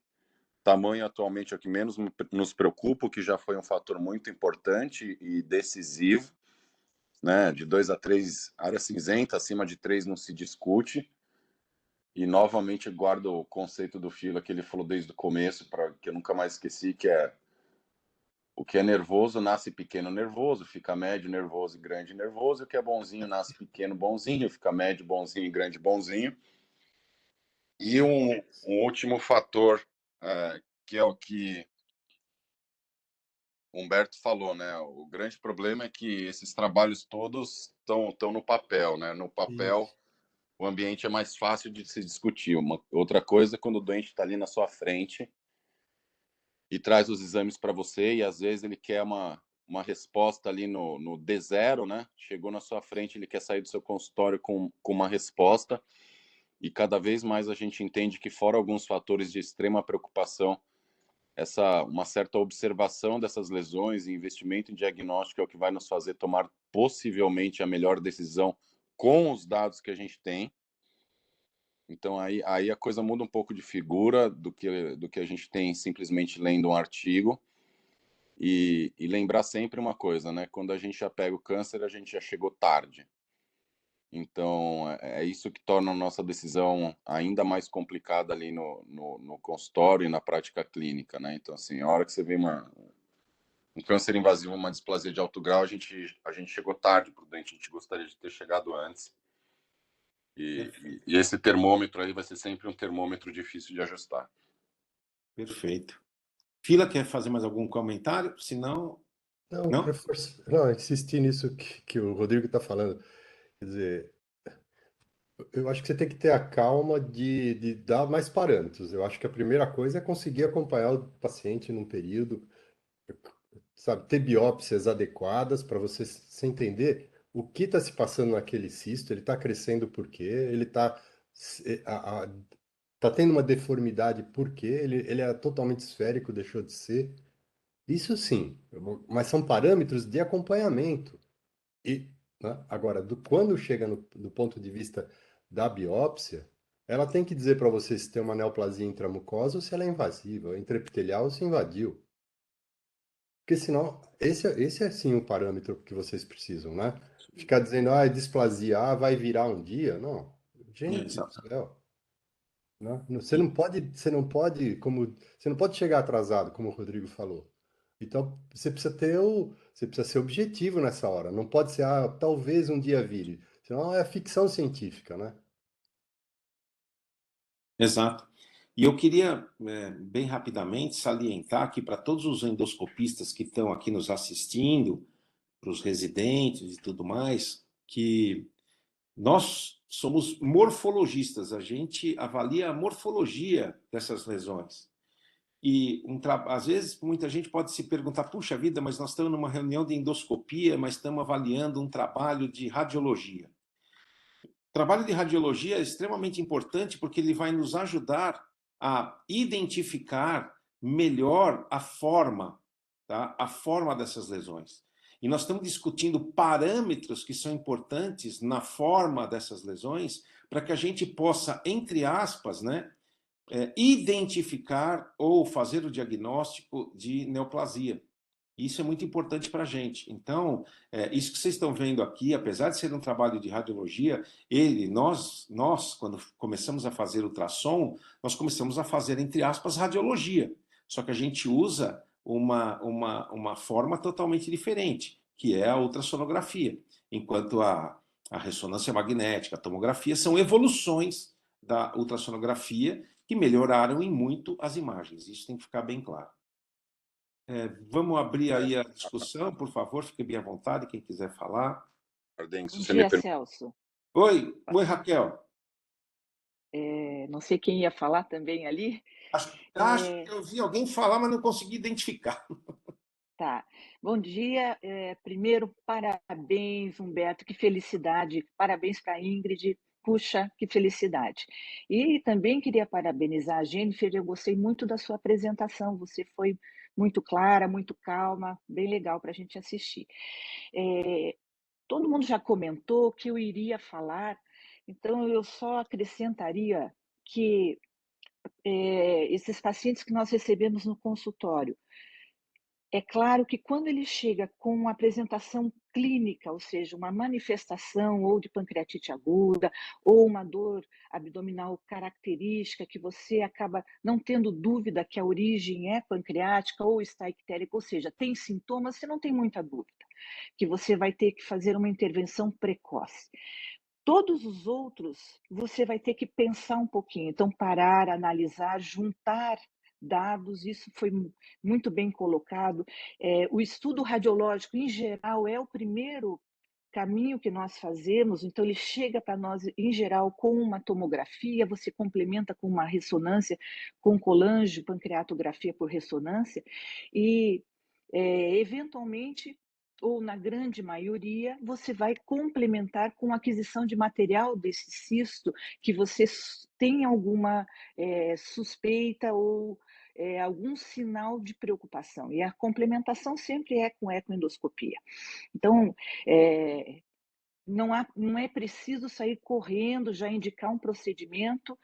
tamanho atualmente é o que menos nos preocupa, o que já foi um fator muito importante e decisivo, né? De 2 a 3, área cinzenta, acima de 3 não se discute. E novamente guardo o conceito do Fila que ele falou desde o começo, para que eu nunca mais esqueci, que é o que é nervoso nasce pequeno nervoso, fica médio nervoso e grande nervoso, e o que é bonzinho nasce pequeno bonzinho, fica médio bonzinho e grande bonzinho. E um último fator, que é o que o Humberto falou, né? O grande problema é que esses trabalhos todos estão no papel, né? No papel, Isso. o ambiente é mais fácil de se discutir. Outra coisa é quando o doente está ali na sua frente e traz os exames para você, e às vezes ele quer uma resposta ali no D0, né? Chegou na sua frente, ele quer sair do seu consultório com uma resposta, e cada vez mais a gente entende que, fora alguns fatores de extrema preocupação, uma certa observação dessas lesões e investimento em diagnóstico é o que vai nos fazer tomar possivelmente a melhor decisão com os dados que a gente tem. Então aí a coisa muda um pouco de figura do que a gente tem simplesmente lendo um artigo. E lembrar sempre uma coisa, né? Quando a gente já pega o câncer, a gente já chegou tarde. Então, é isso que torna a nossa decisão ainda mais complicada ali no consultório e na prática clínica, né? Então, assim, a hora que você vê um câncer invasivo, uma displasia de alto grau, a gente chegou tarde para o dente, a gente gostaria de ter chegado antes. E esse termômetro aí vai ser sempre um termômetro difícil de ajustar. Perfeito. Fila, quer fazer mais algum comentário? Se não, Não, insistir nisso que o Rodrigo está falando. Quer dizer, eu acho que você tem que ter a calma de dar mais parâmetros. Eu acho que a primeira coisa é conseguir acompanhar o paciente num período, sabe, ter biópsias adequadas para você entender o que está se passando naquele cisto, ele está crescendo por quê, ele está tá tendo uma deformidade por quê, ele é totalmente esférico, deixou de ser. Isso sim, mas são parâmetros de acompanhamento. E, né, agora, quando chega do ponto de vista da biópsia, ela tem que dizer para você se tem uma neoplasia intramucosa ou se ela é invasiva, intraepitelial ou se invadiu. Porque senão, esse é sim o parâmetro que vocês precisam, né? Ficar dizendo, é displasia, vai virar um dia. Não, gente do exato. céu, né? E- Você não pode chegar atrasado, como o Rodrigo falou. Então, você precisa ser objetivo nessa hora. Não pode ser, talvez um dia vire. Senão é ficção científica, né? Exato. E eu queria, bem rapidamente, salientar aqui para todos os endoscopistas que estão aqui nos assistindo, para os residentes e tudo mais, que nós somos morfologistas, a gente avalia a morfologia dessas lesões. E às vezes muita gente pode se perguntar, puxa vida, mas nós estamos numa reunião de endoscopia, mas estamos avaliando um trabalho de radiologia. O trabalho de radiologia é extremamente importante porque ele vai nos ajudar a identificar melhor a forma, tá? A forma dessas lesões. E nós estamos discutindo parâmetros que são importantes na forma dessas lesões para que a gente possa, entre aspas, né, identificar ou fazer o diagnóstico de neoplasia. Isso é muito importante para a gente. Então, isso que vocês estão vendo aqui, apesar de ser um trabalho de radiologia, nós, quando começamos a fazer ultrassom, nós começamos a fazer, entre aspas, radiologia. Só que a gente usa uma forma totalmente diferente, que é a ultrassonografia. Enquanto a ressonância magnética, a tomografia, são evoluções da ultrassonografia que melhoraram em muito as imagens. Isso tem que ficar bem claro. Vamos abrir aí a discussão, por favor, fique bem à vontade, quem quiser falar. Arden, se Bom você me dia, permite. Celso. Oi, Raquel. Não sei quem ia falar também ali. Acho que eu vi alguém falar, mas não consegui identificar. Tá. Bom dia. Primeiro, parabéns, Humberto, que felicidade. Parabéns para a Ingrid. Puxa, que felicidade. E também queria parabenizar a Jennifer, eu gostei muito da sua apresentação, você foi muito clara, muito calma, bem legal para a gente assistir. Todo mundo já comentou que eu iria falar, então eu só acrescentaria que esses pacientes que nós recebemos no consultório, é claro que quando ele chega com uma apresentação clínica, ou seja, uma manifestação ou de pancreatite aguda, ou uma dor abdominal característica, que você acaba não tendo dúvida que a origem é pancreática ou está ictérica, ou seja, tem sintomas, você não tem muita dúvida, que você vai ter que fazer uma intervenção precoce. Todos os outros, você vai ter que pensar um pouquinho. Então, parar, analisar, juntar dados, isso foi muito bem colocado. O estudo radiológico, em geral, é o primeiro caminho que nós fazemos, então ele chega para nós, em geral, com uma tomografia, você complementa com uma ressonância, com colangio, pancreatografia por ressonância, e, eventualmente, ou na grande maioria, você vai complementar com a aquisição de material desse cisto, que você tem alguma suspeita ou algum sinal de preocupação. E a complementação sempre é com ecoendoscopia. Então, não é preciso sair correndo, já indicar um procedimento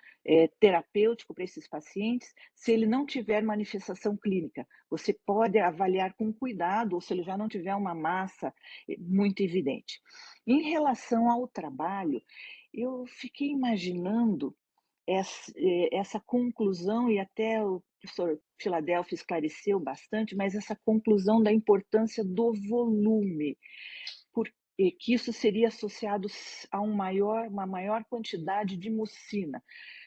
terapêutico para esses pacientes, se ele não tiver manifestação clínica. Você pode avaliar com cuidado, ou se ele já não tiver uma massa muito evidente. Em relação ao trabalho, eu fiquei imaginando essa conclusão, e até o professor Philadelphia esclareceu bastante, mas essa conclusão da importância do volume, que isso seria associado a uma maior quantidade de mucina.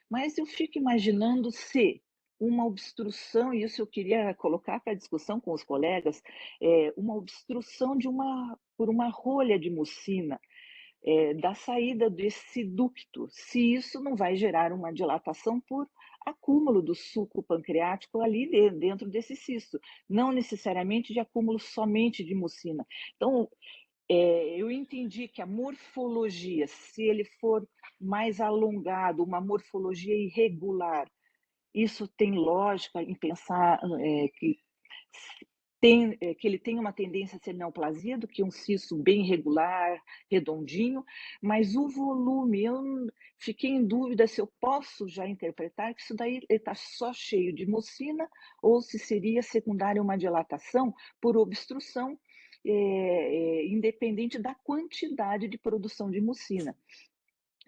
Mas eu fico imaginando se uma obstrução, e isso eu queria colocar para discussão com os colegas, uma obstrução por uma rolha de mucina, da saída desse ducto, se isso não vai gerar uma dilatação por acúmulo do suco pancreático ali dentro desse cisto, não necessariamente de acúmulo somente de mucina. Então, eu entendi que a morfologia, se ele for mais alongado, uma morfologia irregular, isso tem lógica em pensar que ele tem uma tendência a ser neoplasia do que um cisto bem regular, redondinho, mas o volume, eu fiquei em dúvida se eu posso já interpretar que isso daí está só cheio de mucina ou se seria secundária uma dilatação por obstrução, independente da quantidade de produção de mucina.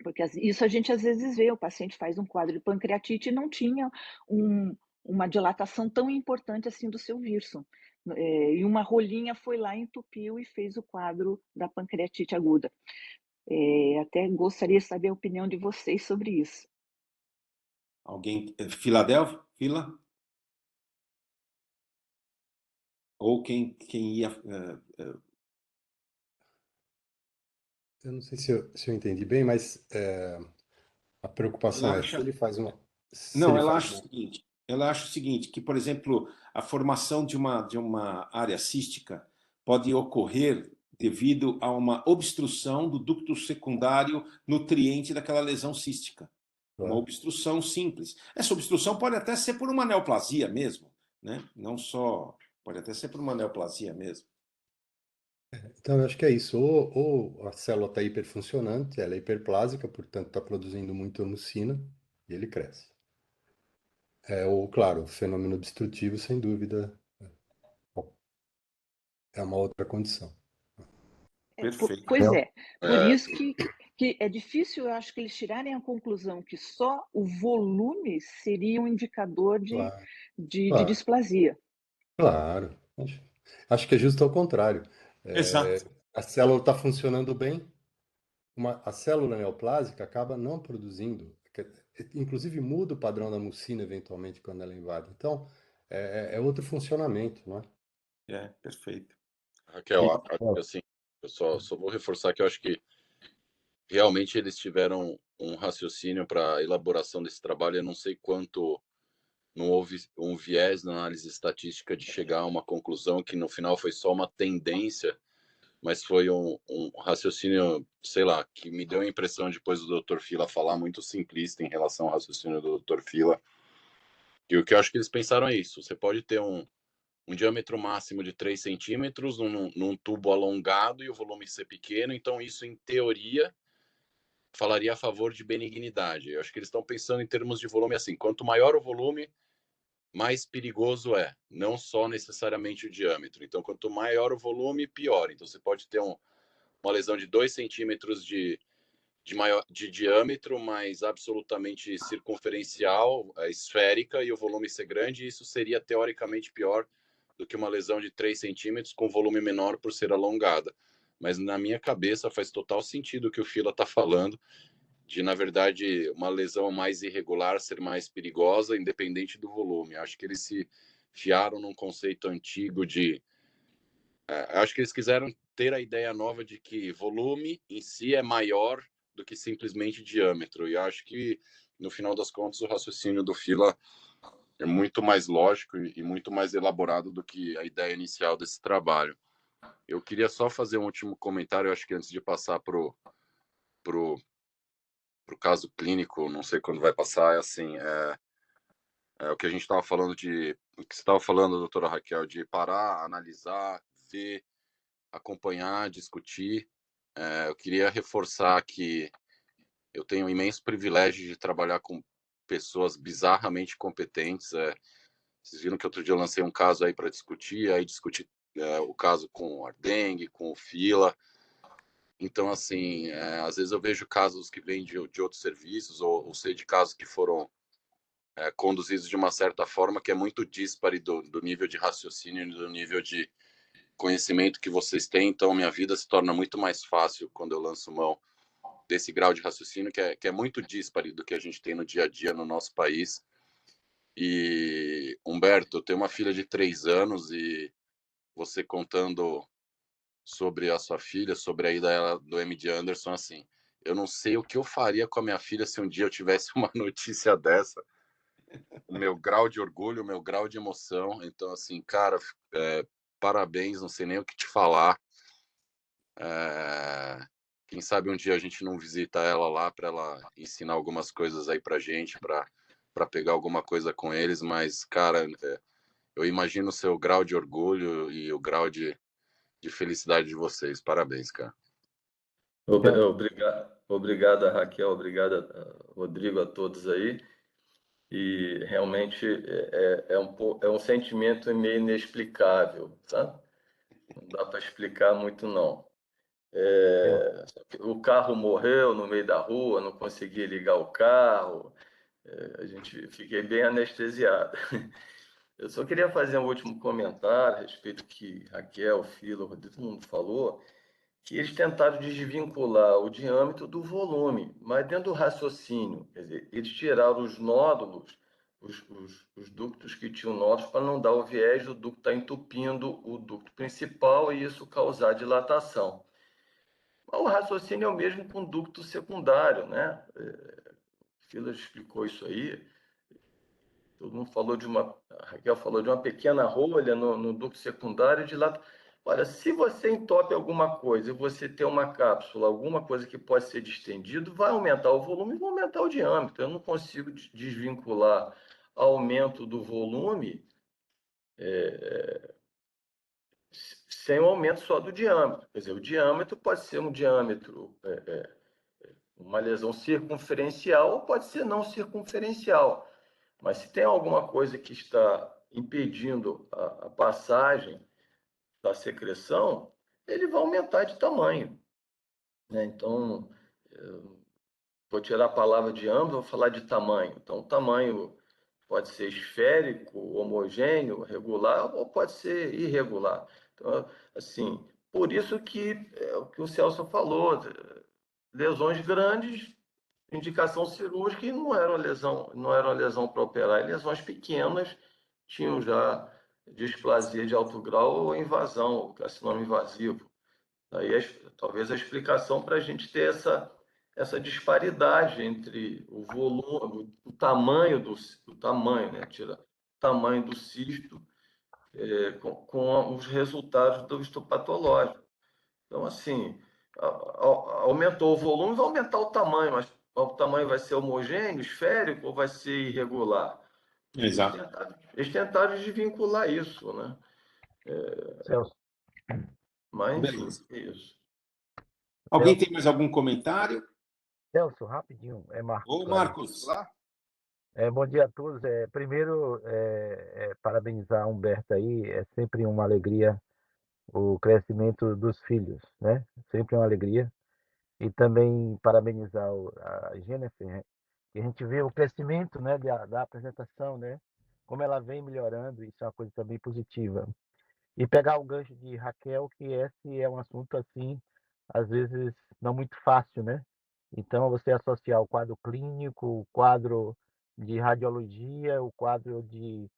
Porque isso a gente às vezes vê, o paciente faz um quadro de pancreatite e não tinha uma dilatação tão importante assim do seu Wirsung. E uma rolinha foi lá, entupiu e fez o quadro da pancreatite aguda. Até gostaria de saber a opinião de vocês sobre isso. Alguém? Filadélfia? Fila? Ou quem ia... Eu não sei se eu entendi bem, mas a preocupação Ela é acha... se ele faz uma. Não, ela acha o seguinte, que, por exemplo, a formação de uma área cística pode ocorrer devido a uma obstrução do ducto secundário nutriente daquela lesão cística. Uma obstrução simples. Essa obstrução pode até ser por uma neoplasia mesmo, né? Não só... Pode até ser por uma neoplasia mesmo. Então, eu acho que é isso. Ou a célula está hiperfuncionante, ela é hiperplásica, portanto está produzindo muita mucina e ele cresce. Ou, claro, o fenômeno obstrutivo, sem dúvida, é uma outra condição. Perfeito. Pois é, por isso que é difícil, eu acho, que eles tirarem a conclusão que só o volume seria um indicador Claro, de claro, displasia. claro. Acho que é justo ao contrário. Exato. A célula está funcionando bem, a célula neoplásica acaba não produzindo, inclusive muda o padrão da mucina eventualmente quando ela invade. Então, é outro funcionamento, não é? Perfeito. Raquel, assim, eu só vou reforçar que eu acho que realmente eles tiveram um raciocínio para a elaboração desse trabalho. Eu não sei quanto não houve um viés na análise estatística de chegar a uma conclusão que no final foi só uma tendência mas foi um raciocínio, sei lá, que me deu a impressão depois do Dr. Fila falar muito simplista em relação ao raciocínio do Dr. Fila. E o que eu acho que eles pensaram é isso: você pode ter um diâmetro máximo de 3 centímetros num tubo alongado e o volume ser pequeno, então isso, em teoria, falaria a favor de benignidade. Eu acho que eles estão pensando em termos de volume assim: quanto maior o volume, mais perigoso é, não só necessariamente o diâmetro. Então, quanto maior o volume, pior. Então, você pode ter uma lesão de 2 centímetros de diâmetro, mas absolutamente circunferencial, esférica, e o volume ser grande, e isso seria teoricamente pior do que uma lesão de 3 centímetros com volume menor por ser alongada. Mas na minha cabeça faz total sentido o que o Fila está falando, de, na verdade, uma lesão mais irregular ser mais perigosa, independente do volume. Acho que eles se fiaram num conceito antigo de... acho que eles quiseram ter a ideia nova de que volume em si é maior do que simplesmente diâmetro. E acho que, no final das contas, o raciocínio do Fila é muito mais lógico e muito mais elaborado do que a ideia inicial desse trabalho. Eu queria só fazer um último comentário, acho que antes de passar pro caso clínico, não sei quando vai passar, é assim, o que a gente estava falando o que você estava falando, doutora Raquel, de parar, analisar, ver, acompanhar, discutir. Eu queria reforçar que eu tenho o imenso privilégio de trabalhar com pessoas bizarramente competentes. Vocês viram que outro dia eu lancei um caso aí para discutir, aí discuti o caso com o Ardengue, com o Fila. Então, assim, às vezes eu vejo casos que vêm de outros serviços, ou sei de casos que foram conduzidos de uma certa forma que é muito díspare do nível de raciocínio e do nível de conhecimento que vocês têm. Então, minha vida se torna muito mais fácil quando eu lanço mão desse grau de raciocínio, que é muito díspare do que a gente tem no dia a dia no nosso país. E, Humberto, eu tenho uma filha de 3 anos e você contando sobre a sua filha, sobre a ida dela do MD Anderson, assim, eu não sei o que eu faria com a minha filha se um dia eu tivesse uma notícia dessa. O meu grau de orgulho, o meu grau de emoção. Então, assim, cara, parabéns, não sei nem o que te falar. Quem sabe um dia a gente não visita ela lá para ela ensinar algumas coisas aí pra gente, para pegar alguma coisa com eles, mas, cara, eu imagino o seu grau de orgulho e o grau de felicidade de vocês. Parabéns, cara. Obrigado, Raquel, obrigado, Rodrigo, a todos aí. E realmente é um sentimento meio inexplicável, sabe? Não dá para explicar muito, não. O carro morreu no meio da rua, não consegui ligar o carro, fiquei bem anestesiado. Eu só queria fazer um último comentário a respeito que Raquel, Fila, Rodrigo, todo mundo falou, que eles tentaram desvincular o diâmetro do volume, mas dentro do raciocínio, quer dizer, eles tiraram os nódulos, os ductos que tinham nódulos, para não dar o viés do ducto estar entupindo o ducto principal e isso causar dilatação. Mas o raciocínio é o mesmo com o ducto secundário, né? Fila explicou isso aí. Todo mundo falou a Raquel falou de uma pequena rolha no ducto secundário de lá. Olha, se você entope alguma coisa e você tem uma cápsula, alguma coisa que pode ser distendido, vai aumentar o volume e vai aumentar o diâmetro. Eu não consigo desvincular aumento do volume sem o aumento só do diâmetro. Quer dizer, o diâmetro pode ser um diâmetro, uma lesão circunferencial ou pode ser não circunferencial. Mas se tem alguma coisa que está impedindo a passagem da secreção, ele vai aumentar de tamanho, né? Então, vou tirar a palavra diâmetro, vou falar de tamanho. Então, o tamanho pode ser esférico, homogêneo, regular, ou pode ser irregular. Então, assim, por isso que é o que o Celso falou, lesões grandes, indicação cirúrgica, e não era uma lesão para operar, e lesões pequenas tinham já displasia de alto grau ou invasão, carcinoma invasivo. Aí talvez a explicação para a gente ter essa disparidade entre o volume, o tamanho né? Tira o tamanho do cisto com os resultados do histopatológico. Então, assim, aumentou o volume, vai aumentar o tamanho, mas o tamanho vai ser homogêneo, esférico ou vai ser irregular? Exato. Eles tentaram desvincular isso, né? Celso, Mas, enfim, Beleza. é isso. Alguém Celso, tem mais algum comentário? Celso, rapidinho, é Marcos Ô, Clay. Marcos. Lá? Bom dia a todos. Primeiro, parabenizar a Humberto aí. É sempre uma alegria o crescimento dos filhos, né? Sempre uma alegria. E também parabenizar a Jennifer, né? E a gente vê o crescimento, né, da apresentação, né? Como ela vem melhorando, isso é uma coisa também positiva. E pegar o gancho de Raquel, que esse é um assunto assim, às vezes não muito fácil, né? Então, você associar o quadro clínico, o quadro de radiologia, o quadro de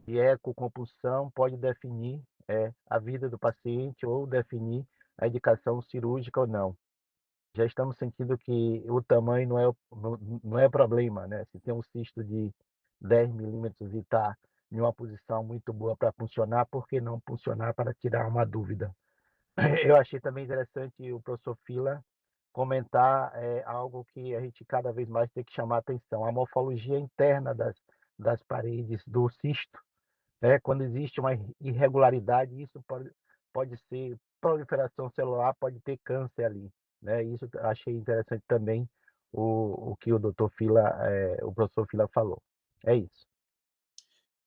ecocompulsão, pode definir a vida do paciente ou definir a indicação cirúrgica ou não. Já estamos sentindo que o tamanho não é problema, né? Se tem um cisto de 10 milímetros e está em uma posição muito boa para funcionar, por que não funcionar para tirar uma dúvida? Eu achei também interessante o professor Fila comentar algo que a gente cada vez mais tem que chamar a atenção, a morfologia interna das paredes do cisto. Quando existe uma irregularidade, isso pode ser proliferação celular, pode ter câncer ali. Né? Isso eu achei interessante também o que o professor Fila falou. É isso.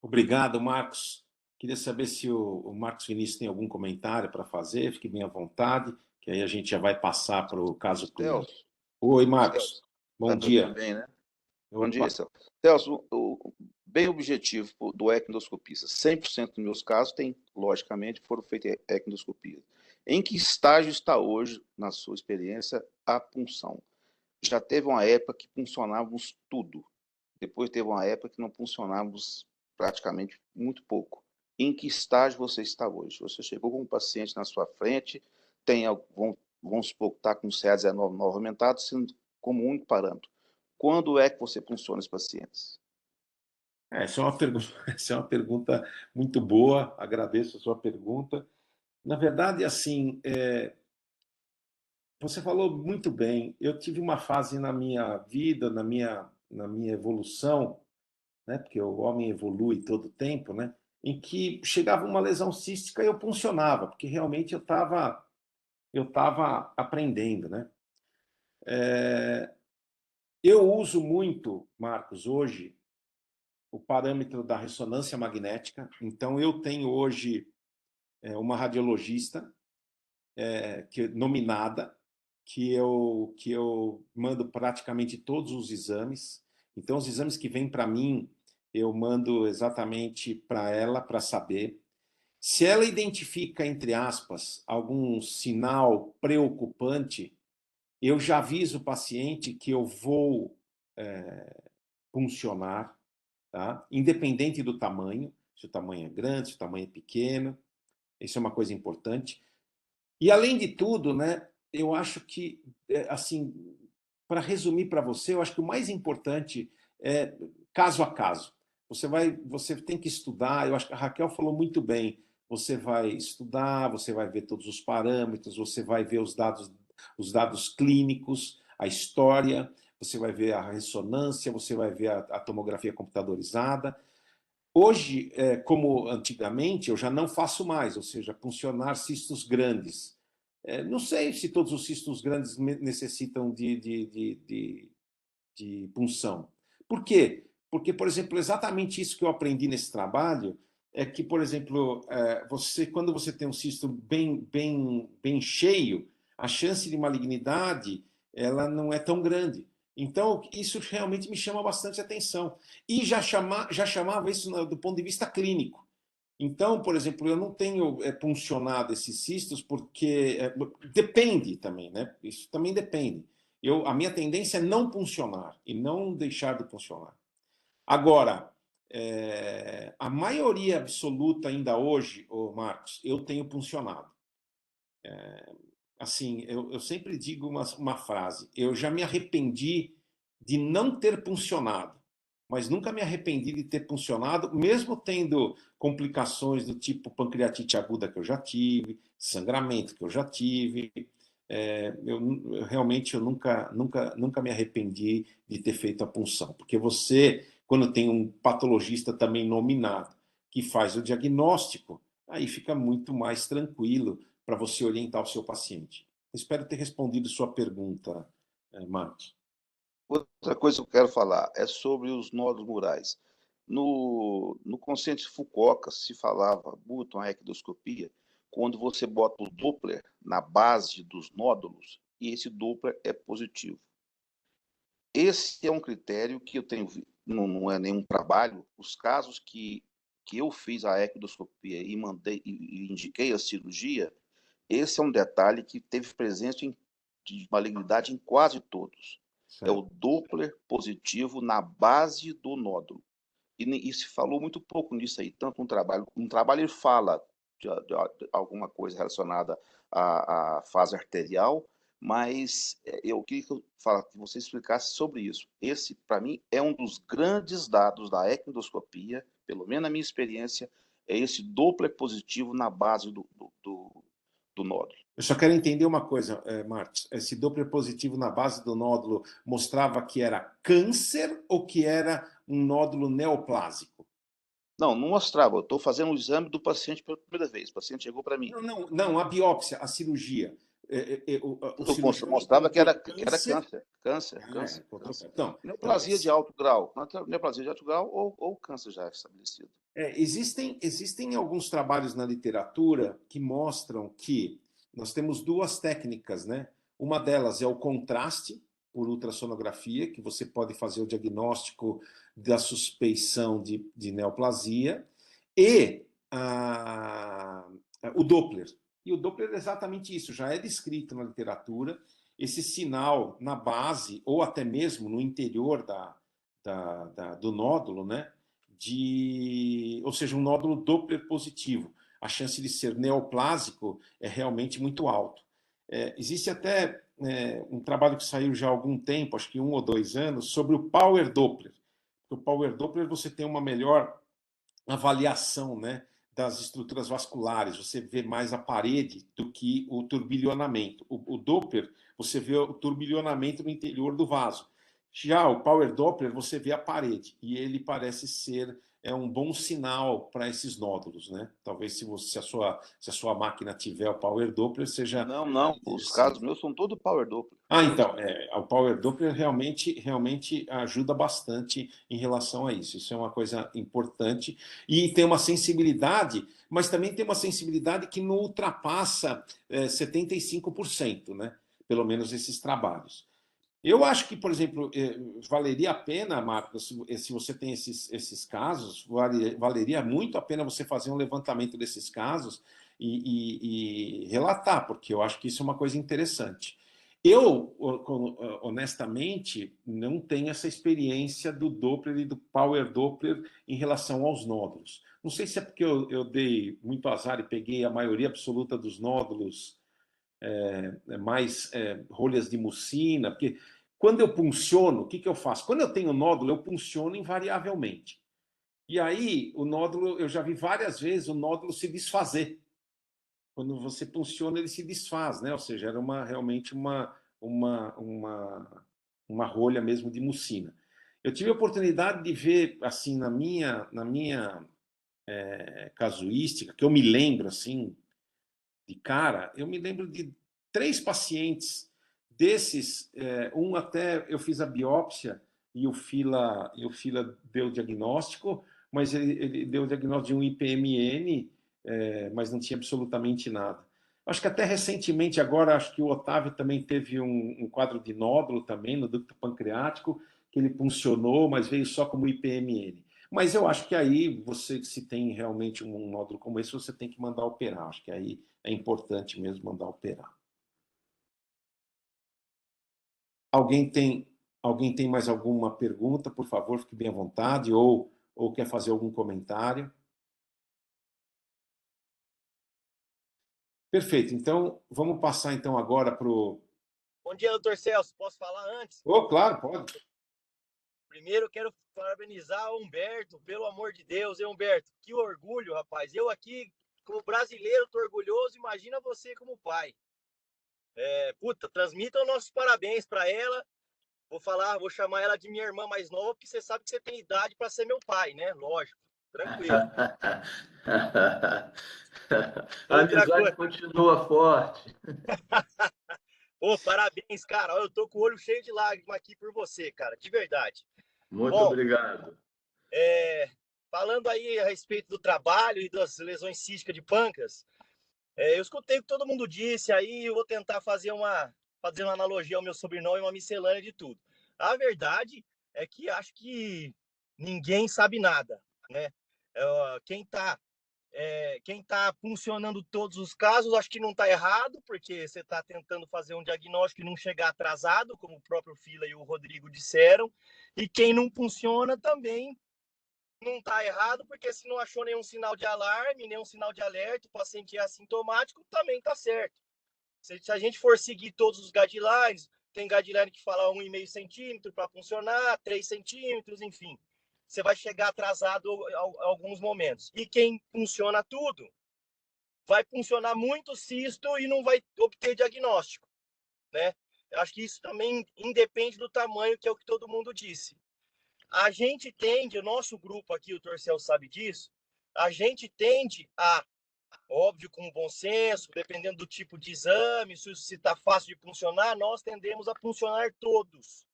Obrigado, Marcos. Queria saber se o Marcos Vinícius tem algum comentário para fazer, fique bem à vontade, que aí a gente já vai passar para o caso clínico. Celso, Oi, Marcos. Celso, Bom tá me ouvindo dia. bem, né? Bom Opa. dia, Celso. Celso, bem objetivo do ectendoscopista. 100% dos meus casos logicamente, foram feitas ectendoscopias. Em que estágio está hoje, na sua experiência, a punção? Já teve uma época que puncionávamos tudo. Depois teve uma época que não puncionávamos praticamente muito pouco. Em que estágio você está hoje? Você chegou com um paciente na sua frente, vamos supor que está com CA19 novo aumentado, sendo como único parâmetro. Quando é que você funciona os pacientes? Essa é uma pergunta muito boa, agradeço a sua pergunta. Na verdade, assim, você falou muito bem. Eu tive uma fase na minha vida, na minha evolução, né, porque o homem evolui todo o tempo, né, em que chegava uma lesão cística e eu puncionava, porque realmente eu tava aprendendo. Né? Eu uso muito, Marcos, hoje, o parâmetro da ressonância magnética. Então, eu tenho hoje uma radiologista nominada, que eu mando praticamente todos os exames. Então, os exames que vêm para mim, eu mando exatamente para ela, para saber. Se ela identifica, entre aspas, algum sinal preocupante, eu já aviso o paciente que eu vou puncionar, tá? Independente do tamanho, se o tamanho é grande, se o tamanho é pequeno. Isso é uma coisa importante. E, além de tudo, né, eu acho que, assim, para resumir para você, eu acho que o mais importante é caso a caso. Você tem que estudar, eu acho que a Raquel falou muito bem, você vai estudar, você vai ver todos os parâmetros, você vai ver os dados clínicos, a história, você vai ver a ressonância, você vai ver a tomografia computadorizada. Hoje, como antigamente, eu já não faço mais, ou seja, puncionar cistos grandes. Não sei se todos os cistos grandes necessitam de punção. Por quê? Porque, por exemplo, exatamente isso que eu aprendi nesse trabalho é que, por exemplo, quando você tem um cisto bem cheio, a chance de malignidade ela não é tão grande. Então, isso realmente me chama bastante atenção. E já chamava isso do ponto de vista clínico. Então, por exemplo, eu não tenho puncionado esses cistos porque depende também, né? Isso também depende. A minha tendência é não puncionar e não deixar de puncionar. Agora, a maioria absoluta ainda hoje, Marcos, eu tenho puncionado. Assim, eu sempre digo uma frase: eu já me arrependi de não ter puncionado, mas nunca me arrependi de ter puncionado, mesmo tendo complicações do tipo pancreatite aguda que eu já tive, sangramento que eu já tive. Realmente eu nunca me arrependi de ter feito a punção, porque você, quando tem um patologista também nominado que faz o diagnóstico, aí fica muito mais tranquilo para você orientar o seu paciente. Espero ter respondido sua pergunta, Marcos. Outra coisa que eu quero falar é sobre os nódulos murais. No consenso Fukuoka se falava muito na equidoscopia quando você bota o Doppler na base dos nódulos e esse Doppler é positivo. Esse é um critério que eu tenho, não é nenhum trabalho, os casos que eu fiz a equidoscopia e indiquei a cirurgia, esse é um detalhe que teve presença de malignidade em quase todos. Certo. É o Doppler positivo na base do nódulo. E se falou muito pouco nisso aí, tanto no trabalho. No trabalho ele fala de alguma coisa relacionada à fase arterial, mas eu queria que você explicasse sobre isso. Esse, para mim, é um dos grandes dados da equidoscopia, pelo menos na minha experiência, é esse Doppler positivo na base do nódulo. Eu só quero entender uma coisa, Marcos. Esse Doppler positivo na base do nódulo mostrava que era câncer ou que era um nódulo neoplásico? Não mostrava. Eu estou fazendo o exame do paciente pela primeira vez. O paciente chegou para mim. Não, a biópsia, a cirurgia. O mostrava que era câncer. Câncer. Então, neoplasia de alto grau. Neoplasia de alto grau ou câncer já estabelecido. Existem alguns trabalhos na literatura que mostram que nós temos duas técnicas, né? Uma delas é o contraste por ultrassonografia, que você pode fazer o diagnóstico da suspeição de neoplasia, e o Doppler. E o Doppler é exatamente isso, já é descrito na literatura, esse sinal na base, ou até mesmo no interior do nódulo, né? Ou seja, um nódulo Doppler positivo. A chance de ser neoplásico é realmente muito alto. Existe até um trabalho que saiu já há algum tempo, acho que 1 ou 2 anos, sobre o Power Doppler. No Power Doppler você tem uma melhor avaliação, né, das estruturas vasculares, você vê mais a parede do que o turbilhonamento. O Doppler, você vê o turbilhonamento no interior do vaso. Já o Power Doppler, você vê a parede, e ele parece ser um bom sinal para esses nódulos, né? Talvez se a sua máquina tiver o Power Doppler, seja... Não, os casos meus são todos Power Doppler. Então, o Power Doppler realmente ajuda bastante em relação a isso. Isso é uma coisa importante. E tem uma sensibilidade, mas também tem uma sensibilidade que não ultrapassa 75%, né? Pelo menos esses trabalhos. Eu acho que, por exemplo, valeria a pena, Marcos, se você tem esses casos, valeria muito a pena você fazer um levantamento desses casos e relatar, porque eu acho que isso é uma coisa interessante. Eu, honestamente, não tenho essa experiência do Doppler e do Power Doppler em relação aos nódulos. Não sei se é porque eu dei muito azar e peguei a maioria absoluta dos nódulos mais rolhas de mucina, porque quando eu punciono, o que eu faço? Quando eu tenho nódulo, eu punciono invariavelmente. E aí, o nódulo, eu já vi várias vezes o nódulo se desfazer. Quando você punciona, ele se desfaz, né? Ou seja, era realmente uma rolha mesmo de mucina. Eu tive a oportunidade de ver, assim, na minha casuística, que eu me lembro, assim, de cara, eu me lembro de 3 pacientes desses, um até eu fiz a biópsia e o Fila deu o diagnóstico, mas ele deu o diagnóstico de um IPMN, mas não tinha absolutamente nada. Acho que até recentemente, agora, acho que o Otávio também teve um quadro de nódulo também no ducto pancreático, que ele puncionou, mas veio só como IPMN. Mas eu acho que aí, se tem realmente um nódulo como esse, você tem que mandar operar. Acho que aí é importante mesmo mandar operar. Alguém tem mais alguma pergunta? Por favor, fique bem à vontade, ou quer fazer algum comentário? Perfeito. Então, vamos passar então agora para o... Bom dia, doutor Celso. Posso falar antes? Claro, pode. Primeiro, eu quero parabenizar o Humberto, pelo amor de Deus, hein, Humberto? Que orgulho, rapaz. Eu aqui, como brasileiro, tô orgulhoso. Imagina você como pai. Puta, transmitam nossos parabéns para ela. Vou chamar ela de minha irmã mais nova, porque você sabe que você tem idade para ser meu pai, né? Lógico, tranquilo. A Outra amizade coisa, continua forte. pô, parabéns, cara. Eu tô com o olho cheio de lágrimas aqui por você, cara, de verdade. Muito Bom, obrigado. falando aí a respeito do trabalho e das lesões císticas de pâncreas, eu escutei o que todo mundo disse aí, eu vou tentar fazer uma analogia ao meu sobrenome e uma miscelânea de tudo. A verdade é que acho que ninguém sabe nada, né? Quem tá funcionando todos os casos, acho que não está errado, porque você está tentando fazer um diagnóstico e não chegar atrasado, como o próprio Fila e o Rodrigo disseram. E quem não funciona também não está errado, porque se não achou nenhum sinal de alarme, nenhum sinal de alerta, o paciente é assintomático, também está certo. Se a gente for seguir todos os guidelines, tem guideline que fala 1,5 centímetro para funcionar, 3 centímetros, enfim. Você vai chegar atrasado em alguns momentos. E quem funciona tudo, vai funcionar muito cisto e não vai obter diagnóstico, né? Eu acho que isso também independe do tamanho, que é o que todo mundo disse. A gente tende, o nosso grupo aqui, o Torcel sabe disso, a gente tende a, óbvio, com bom senso, dependendo do tipo de exame, se está fácil de funcionar, nós tendemos a funcionar todos,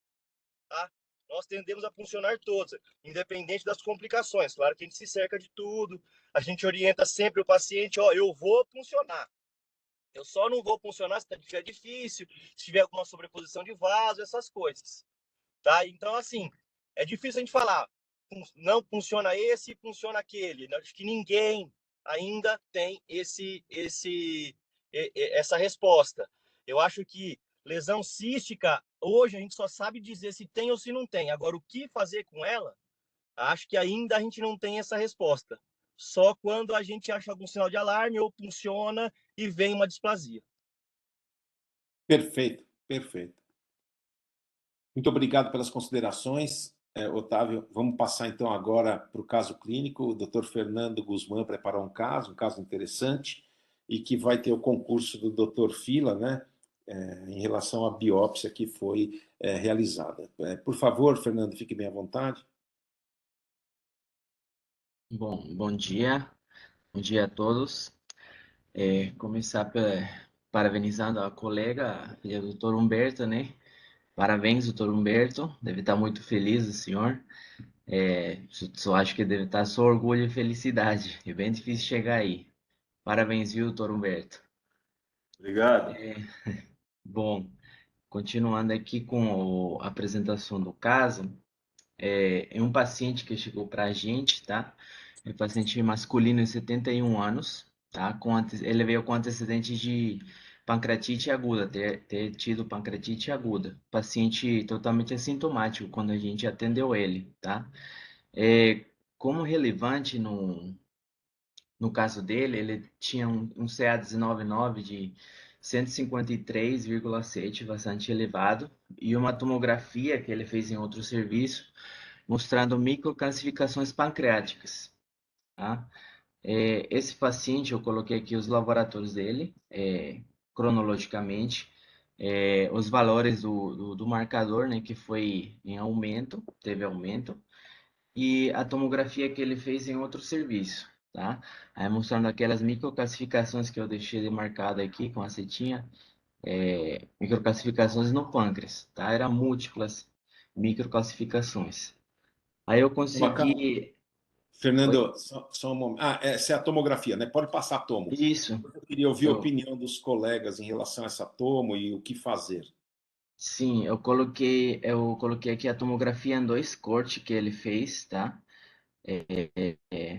tá? Nós tendemos a funcionar todos, independente das complicações. Claro que a gente se cerca de tudo, a gente orienta sempre o paciente, ó, eu vou funcionar. Eu só não vou funcionar se tiver difícil, se tiver alguma sobreposição de vaso, essas coisas, tá? Então, assim, é difícil a gente falar, não funciona esse, funciona aquele. Acho que ninguém ainda tem essa resposta. Eu acho que lesão cística, hoje a gente só sabe dizer se tem ou se não tem. Agora, o que fazer com ela, acho que ainda a gente não tem essa resposta. Só quando a gente acha algum sinal de alarme ou funciona e vem uma displasia. Perfeito, perfeito. Muito obrigado pelas considerações, Otávio. Vamos passar então agora para o caso clínico. O Dr. Fernando Guzmán preparou um caso interessante, e que vai ter o concurso do Dr. Fila, né, em relação à biópsia que foi realizada. Por favor, Fernando, fique bem à vontade. Bom dia a todos. Começar parabenizando a colega, o doutor Humberto, né? Parabéns, doutor Humberto, deve estar muito feliz o senhor. Só acho que deve estar só orgulho e felicidade, é bem difícil chegar aí. Parabéns, viu, doutor Humberto? Obrigado. Bom, continuando aqui com a apresentação do caso, é um paciente que chegou para a gente, tá? É um paciente masculino de 71 anos, tá? Ele veio com antecedentes de pancreatite aguda, ter tido pancreatite aguda. Paciente totalmente assintomático quando a gente atendeu ele, tá? Como relevante no caso dele, ele tinha um CA199 de 153,7, bastante elevado, e uma tomografia que ele fez em outro serviço, mostrando microcalcificações pancreáticas, tá? Esse paciente, eu coloquei aqui os laboratórios dele, cronologicamente, os valores do marcador, né, que foi em aumento, teve aumento, e a tomografia que ele fez em outro serviço, tá? Aí mostrando aquelas microcalcificações que eu deixei marcado aqui com a setinha, microcalcificações no pâncreas, tá? Eram múltiplas microcalcificações. Aí eu consegui... Fernando, só um momento. Essa é a tomografia, né? Pode passar a tomo. Isso. Eu queria ouvir a opinião dos colegas em relação a essa tomo e o que fazer. Sim, eu coloquei aqui a tomografia em 2 cortes que ele fez, tá?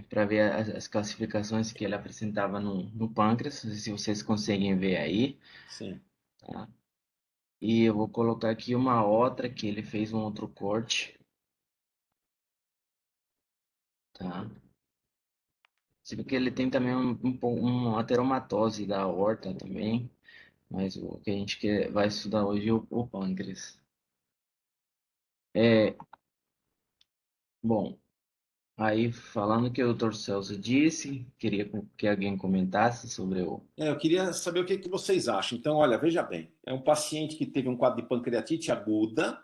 Para ver as classificações que ele apresentava no pâncreas, não sei se vocês conseguem ver aí. Sim. Tá? E eu vou colocar aqui uma outra que ele fez um outro corte. Tá? Você vê que ele tem também uma ateromatose da aorta também, mas o que a gente vai estudar hoje é o pâncreas. Bom, aí falando o que o Dr. Celso disse, queria que alguém comentasse sobre o... Eu queria saber o que vocês acham. Então, olha, veja bem, é um paciente que teve um quadro de pancreatite aguda,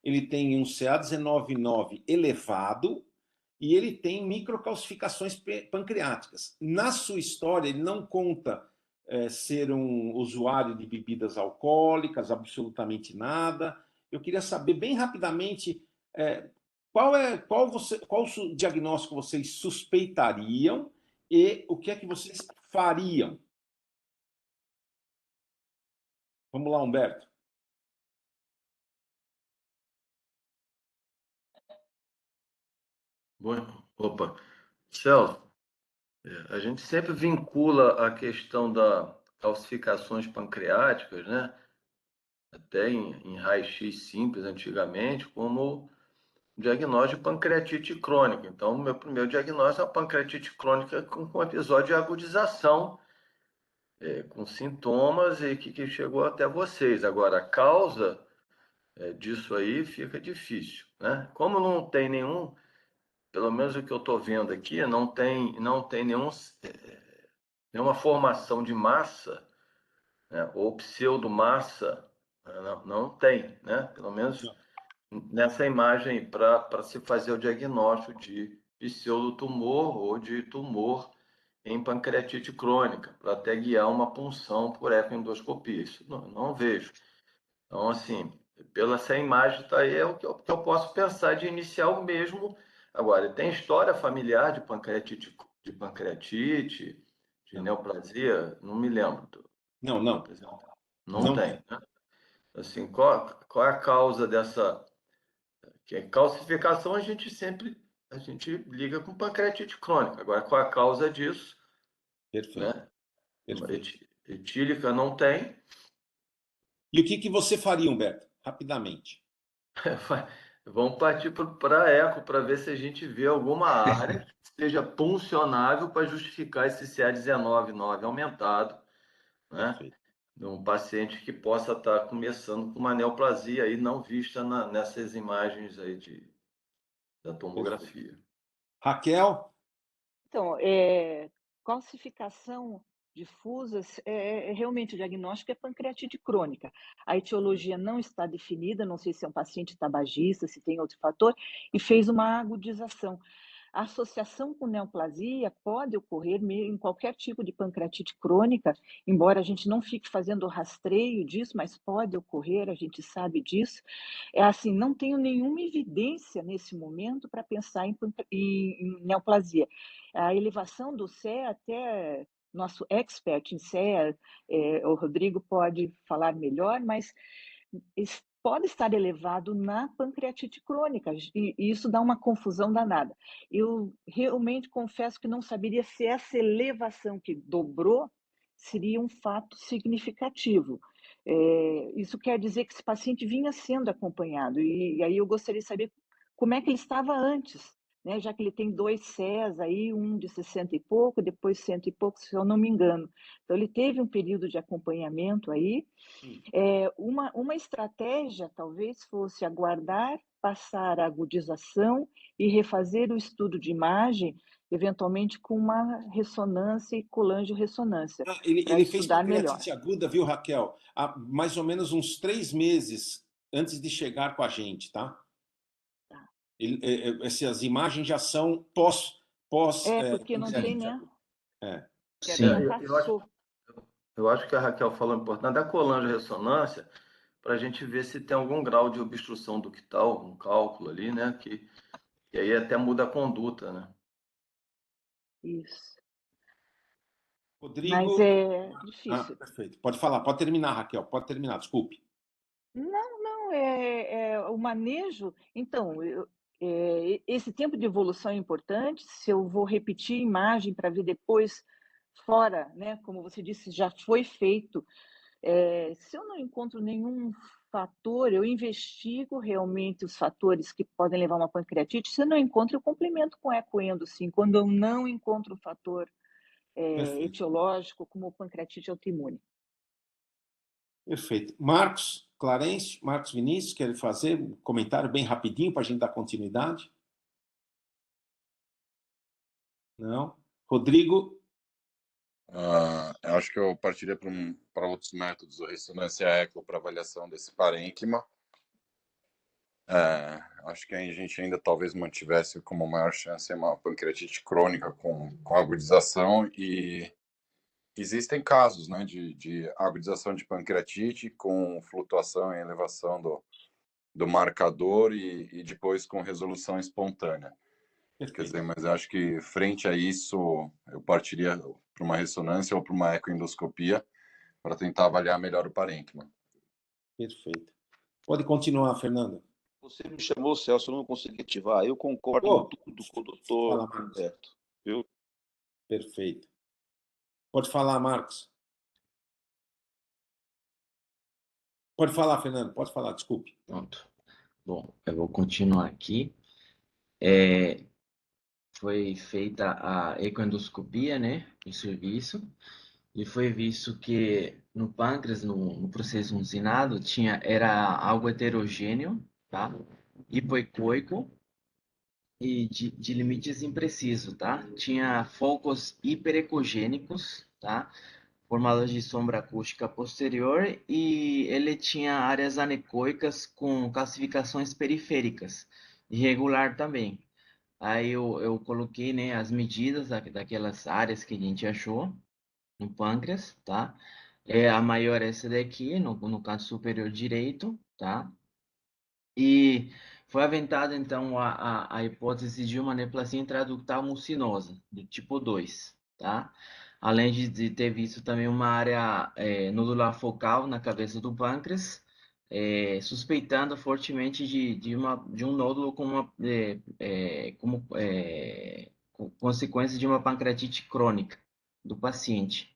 ele tem um CA19,9 elevado e ele tem microcalcificações pancreáticas. Na sua história, ele não conta ser um usuário de bebidas alcoólicas, absolutamente nada. Eu queria saber bem rapidamente qual o diagnóstico vocês suspeitariam e o que é que vocês fariam. Vamos lá, Humberto. Bom, opa, Celso, a gente sempre vincula a questão das calcificações pancreáticas, né? Até em raio-x simples antigamente, como diagnóstico de pancreatite crônica. Então, o meu primeiro diagnóstico é a pancreatite crônica com episódio de agudização, com sintomas e que chegou até vocês. Agora, a causa disso aí fica difícil, né? Como não tem nenhum, pelo menos o que eu estou vendo aqui, não tem nenhuma formação de massa, né? Ou pseudomassa, não tem, né? Pelo menos nessa imagem para se fazer o diagnóstico de pseudotumor ou de tumor em pancreatite crônica, para até guiar uma punção por ecoendoscopia. Isso não vejo. Então, assim, pela essa imagem está aí, é o que eu posso pensar de inicial mesmo. Agora, tem história familiar de pancreatite, de Não, neoplasia? Não me lembro. não, não, Não não tem, tem. né? Assim, qual é a causa dessa que é calcificação? A gente liga com pancreatite crônica. Agora, qual é a causa disso, Perfeito, né? perfeito. Etílica não tem. E o que você faria, Humberto? Rapidamente. Vamos partir para a eco para ver se a gente vê alguma área que seja puncionável para justificar esse CA19,9 aumentado, né? Perfeito. De um paciente que possa estar começando com uma neoplasia aí não vista nessas imagens aí da Perfeito. tomografia. Raquel? Então, calcificação difusa, realmente o diagnóstico é pancreatite crônica. A etiologia não está definida, não sei se é um paciente tabagista, se tem outro fator, e fez uma agudização. A associação com neoplasia pode ocorrer em qualquer tipo de pancreatite crônica, embora a gente não fique fazendo rastreio disso, mas pode ocorrer, a gente sabe disso. É assim, não tenho nenhuma evidência nesse momento para pensar em neoplasia. A elevação do CE, até nosso expert em CE, o Rodrigo pode falar melhor, mas pode estar elevado na pancreatite crônica, e isso dá uma confusão danada. Eu realmente confesso que não saberia se essa elevação que dobrou seria um fato significativo. Isso quer dizer que esse paciente vinha sendo acompanhado, e aí eu gostaria de saber como é que ele estava antes, né? Já que ele tem 2 CEs aí, um de 60 e pouco, depois 100 e pouco, se eu não me engano. Então, ele teve um período de acompanhamento aí. Uma estratégia talvez fosse aguardar passar a agudização e refazer o estudo de imagem, eventualmente com uma ressonância e colangiorressonância, para Ele fez estudar melhor. pancreatite aguda, viu, Raquel? Há mais ou menos uns 3 meses antes de chegar com a gente, tá? Tá. Essas imagens já são Porque não tem, pancreatite né? aguda. É. Que até não Sim, passou. Eu acho que a Raquel falou importante da colangiorressonância, para a gente ver se tem algum grau de obstrução ductal, um cálculo ali, né? Que aí até muda a conduta, né? Isso. Mas Rodrigo. é difícil. Perfeito. Pode falar, pode terminar, Raquel, pode terminar, desculpe. Não, o manejo. Então, esse tempo de evolução é importante. Se eu vou repetir a imagem para ver depois fora, né? Como você disse, já foi feito. Se eu não encontro nenhum fator, eu investigo realmente os fatores que podem levar a uma pancreatite. Se eu não encontro, eu complemento com ecoendo, sim. Quando eu não encontro o fator Perfeito. etiológico, como pancreatite autoimune. Perfeito. Marcos Clarence, Marcos Vinícius, querem fazer um comentário bem rapidinho para a gente dar continuidade? Não? Rodrigo? Eu acho que eu partiria para outros métodos, a ressonância eco para avaliação desse parênquima. Acho que a gente ainda talvez mantivesse como maior chance uma pancreatite crônica com agudização, e existem casos, né, de agudização de pancreatite com flutuação e elevação do marcador e depois com resolução espontânea. Quer dizer, mas eu acho que frente a isso eu partiria para uma ressonância ou para uma ecoendoscopia para tentar avaliar melhor o parênquima. Perfeito. Pode continuar, Fernando. Você me chamou, Celso, eu não consegui ativar. Eu concordo em tudo com o doutor Humberto. Viu? Perfeito. Pode falar, Marcos. Pode falar, Fernando. Pode falar, desculpe. Pronto. Bom, eu vou continuar aqui. Foi feita a ecoendoscopia, né, do serviço, e foi visto que no pâncreas, no processo uncinado, era algo heterogêneo, tá? Hipoecoico e de limites imprecisos, tá? Tinha focos hiperecogênicos, tá? Formadores de sombra acústica posterior, e ele tinha áreas anecoicas com calcificações periféricas, irregular também. Aí eu coloquei, né, as medidas daquelas áreas que a gente achou no pâncreas, tá? A maior é essa daqui, no canto superior direito, tá? E foi aventada, então, a hipótese de uma neoplasia intraductal mucinosa, do tipo 2, tá? Além de ter visto também uma área nodular focal na cabeça do pâncreas, suspeitando fortemente de um nódulo como consequência de uma pancreatite crônica do paciente.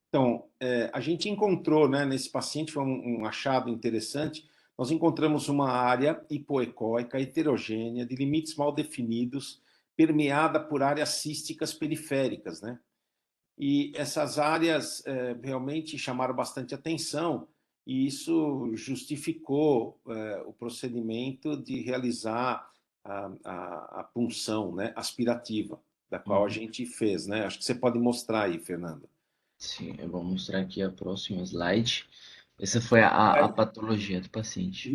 Então, a gente encontrou, né, nesse paciente, foi um achado interessante, nós encontramos uma área hipoecóica, heterogênea, de limites mal definidos, permeada por áreas císticas periféricas, né? E essas áreas realmente chamaram bastante atenção, e isso justificou o procedimento de realizar a punção, né, aspirativa, da qual a gente fez, né? Acho que você pode mostrar aí, Fernando. Sim, eu vou mostrar aqui a próxima slide. Essa foi a patologia do paciente.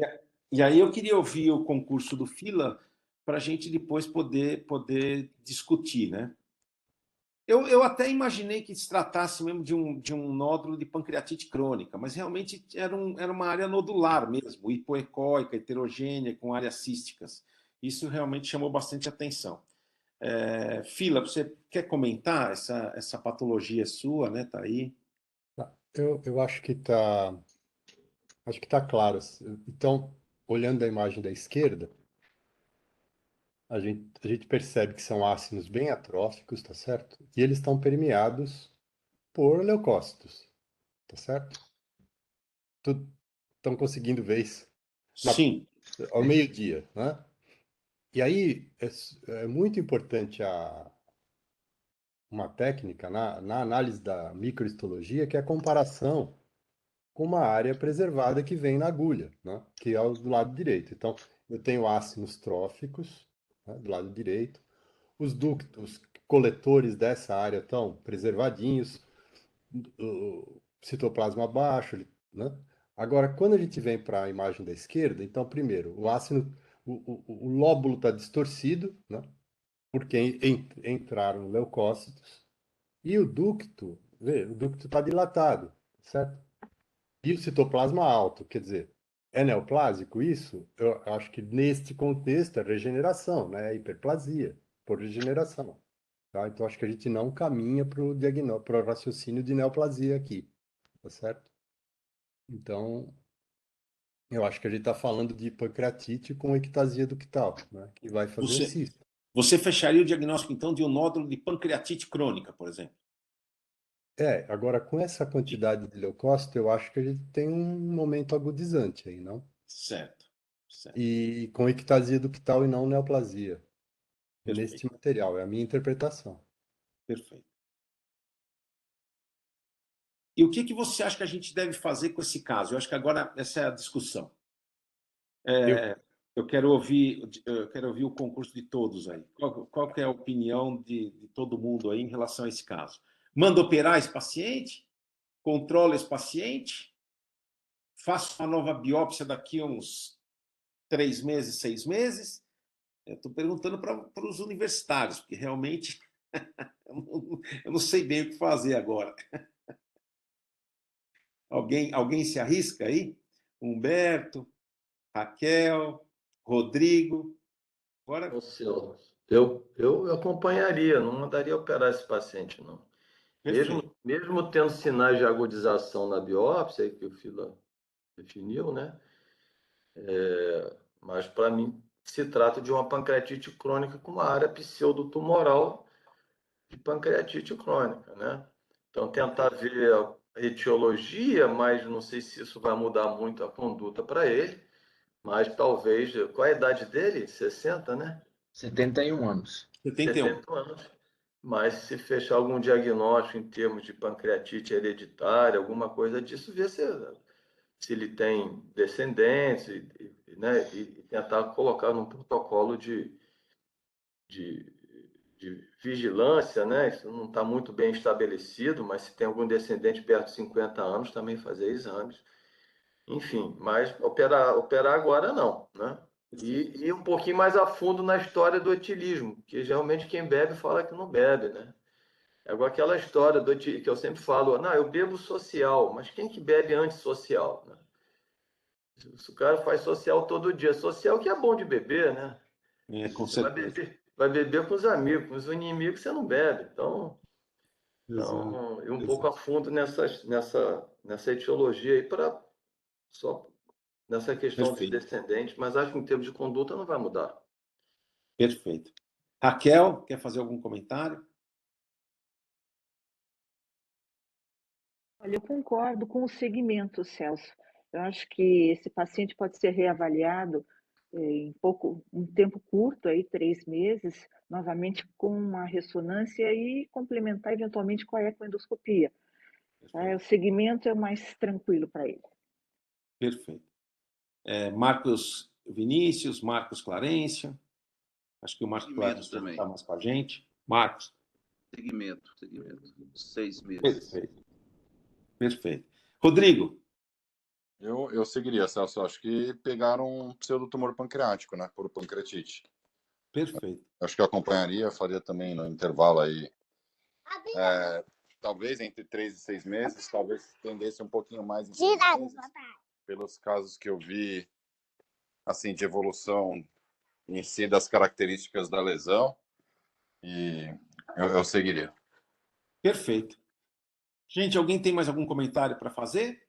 E aí eu queria ouvir o concurso do Fila para a gente depois poder discutir, né? Eu até imaginei que se tratasse mesmo de um nódulo de pancreatite crônica, mas realmente era uma área nodular mesmo, hipoecóica, heterogênea, com áreas císticas. Isso realmente chamou bastante atenção. Fila, você quer comentar essa patologia sua, né? Tá aí. Eu acho que tá claro. Então, olhando a imagem da esquerda, a gente percebe que são ácidos bem atróficos, tá certo? E eles estão permeados por leucócitos, tá certo? Estão conseguindo ver isso? Sim. Ao meio-dia, né? E aí é muito importante uma técnica na análise da microhistologia, que é a comparação com uma área preservada que vem na agulha, né? Que é do lado direito. Então, eu tenho ácidos tróficos, né, do lado direito. Os ductos coletores dessa área estão preservadinhos, o citoplasma baixo, né? Agora, quando a gente vem para a imagem da esquerda, então, primeiro, o lóbulo está distorcido, né? Porque entraram leucócitos, e o ducto está dilatado, certo? E o citoplasma alto, quer dizer, é neoplásico isso? Eu acho que neste contexto é regeneração, né? É hiperplasia por regeneração. Tá? Então acho que a gente não caminha para o diagnóstico, para o raciocínio de neoplasia aqui, tá certo? Então, eu acho que a gente está falando de pancreatite com ectasia ductal, né? Que vai fazer um cisto. Você fecharia o diagnóstico, então, de um nódulo de pancreatite crônica, por exemplo? Agora com essa quantidade de leucócito, eu acho que a gente tem um momento agudizante aí, não? Certo. E com ectasia ductal e não neoplasia. Perfeito. Neste material, é a minha interpretação. Perfeito. E o que você acha que a gente deve fazer com esse caso? Eu acho que agora essa é a discussão. eu quero ouvir o concurso de todos aí. Qual que é a opinião de todo mundo aí em relação a esse caso? Manda operar esse paciente? Controla esse paciente? Faça uma nova biópsia daqui a uns 3 meses, 6 meses? Eu estou perguntando para os universitários, porque realmente eu não sei bem o que fazer agora. Alguém se arrisca aí? Humberto, Raquel, Rodrigo. Agora, O senhor, eu acompanharia, não mandaria operar esse paciente, não. perfeito. Mesmo tendo sinais de agudização na biópsia, que o Fila definiu, né? Mas para mim se trata de uma pancreatite crônica com uma área pseudotumoral de pancreatite crônica, né? Então tentar ver a etiologia, mas não sei se isso vai mudar muito a conduta para ele, mas talvez, qual é a idade dele? 60, né? 71 anos. 71. 70 anos. Mas se fechar algum diagnóstico em termos de pancreatite hereditária, alguma coisa disso, ver se ele tem descendentes, né, e tentar colocar num protocolo de vigilância, né? Isso não está muito bem estabelecido, mas se tem algum descendente perto de 50 anos, também fazer exames. Enfim, mas operar agora não, né? E um pouquinho mais a fundo na história do etilismo, que geralmente quem bebe fala que não bebe, né? É igual aquela história que eu sempre falo, não, eu bebo social, mas quem que bebe antissocial, né? Se o cara faz social todo dia, social que é bom de beber, né? Com Você certeza. vai beber com os amigos, com os inimigos você não bebe. Então Exato. e um pouco a fundo nessa etiologia aí só nessa questão dos Perfeito. descendentes, mas acho que em termos de conduta não vai mudar. Perfeito. Raquel, quer fazer algum comentário? Olha, eu concordo com o segmento, Celso. Eu acho que esse paciente pode ser reavaliado em um tempo curto, aí 3 meses, novamente com uma ressonância e complementar eventualmente com a ecoendoscopia. O segmento é o mais tranquilo para ele. Perfeito. Marcos Vinícius, Marcos Clarencio. Acho que o Marcos Clarencio não está mais com a gente. Marcos. Segmento. 6 meses. Perfeito. Perfeito. Rodrigo. Eu seguiria, Celso. Acho que pegaram um pseudotumor pancreático, né? Por pancreatite. Perfeito. Acho que eu acompanharia, faria também no intervalo aí. Talvez entre 3 e 6 meses, talvez tendesse um pouquinho mais em 6 meses, pelos casos que eu vi, assim, de evolução em si das características da lesão, e eu seguiria. Perfeito. Gente, alguém tem mais algum comentário para fazer?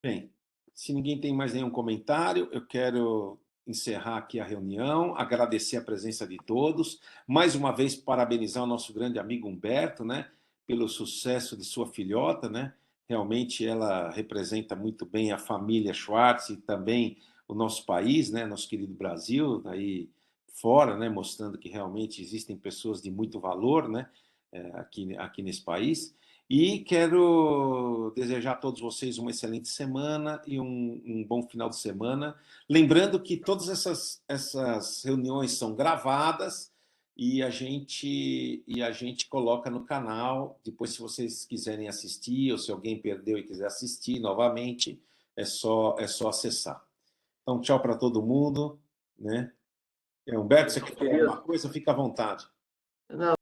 Bem, se ninguém tem mais nenhum comentário, eu quero encerrar aqui a reunião, agradecer a presença de todos, mais uma vez parabenizar o nosso grande amigo Humberto, né, pelo sucesso de sua filhota, né? Realmente ela representa muito bem a família Schwartz e também o nosso país, né, nosso querido Brasil, aí fora, né, mostrando que realmente existem pessoas de muito valor, né, aqui nesse país. E quero desejar a todos vocês uma excelente semana e um bom final de semana. Lembrando que todas essas reuniões são gravadas e a gente coloca no canal. Depois, se vocês quiserem assistir, ou se alguém perdeu e quiser assistir novamente, é só acessar. Então, tchau para todo mundo, né? Humberto, você quer falar alguma coisa? Fica à vontade. Não,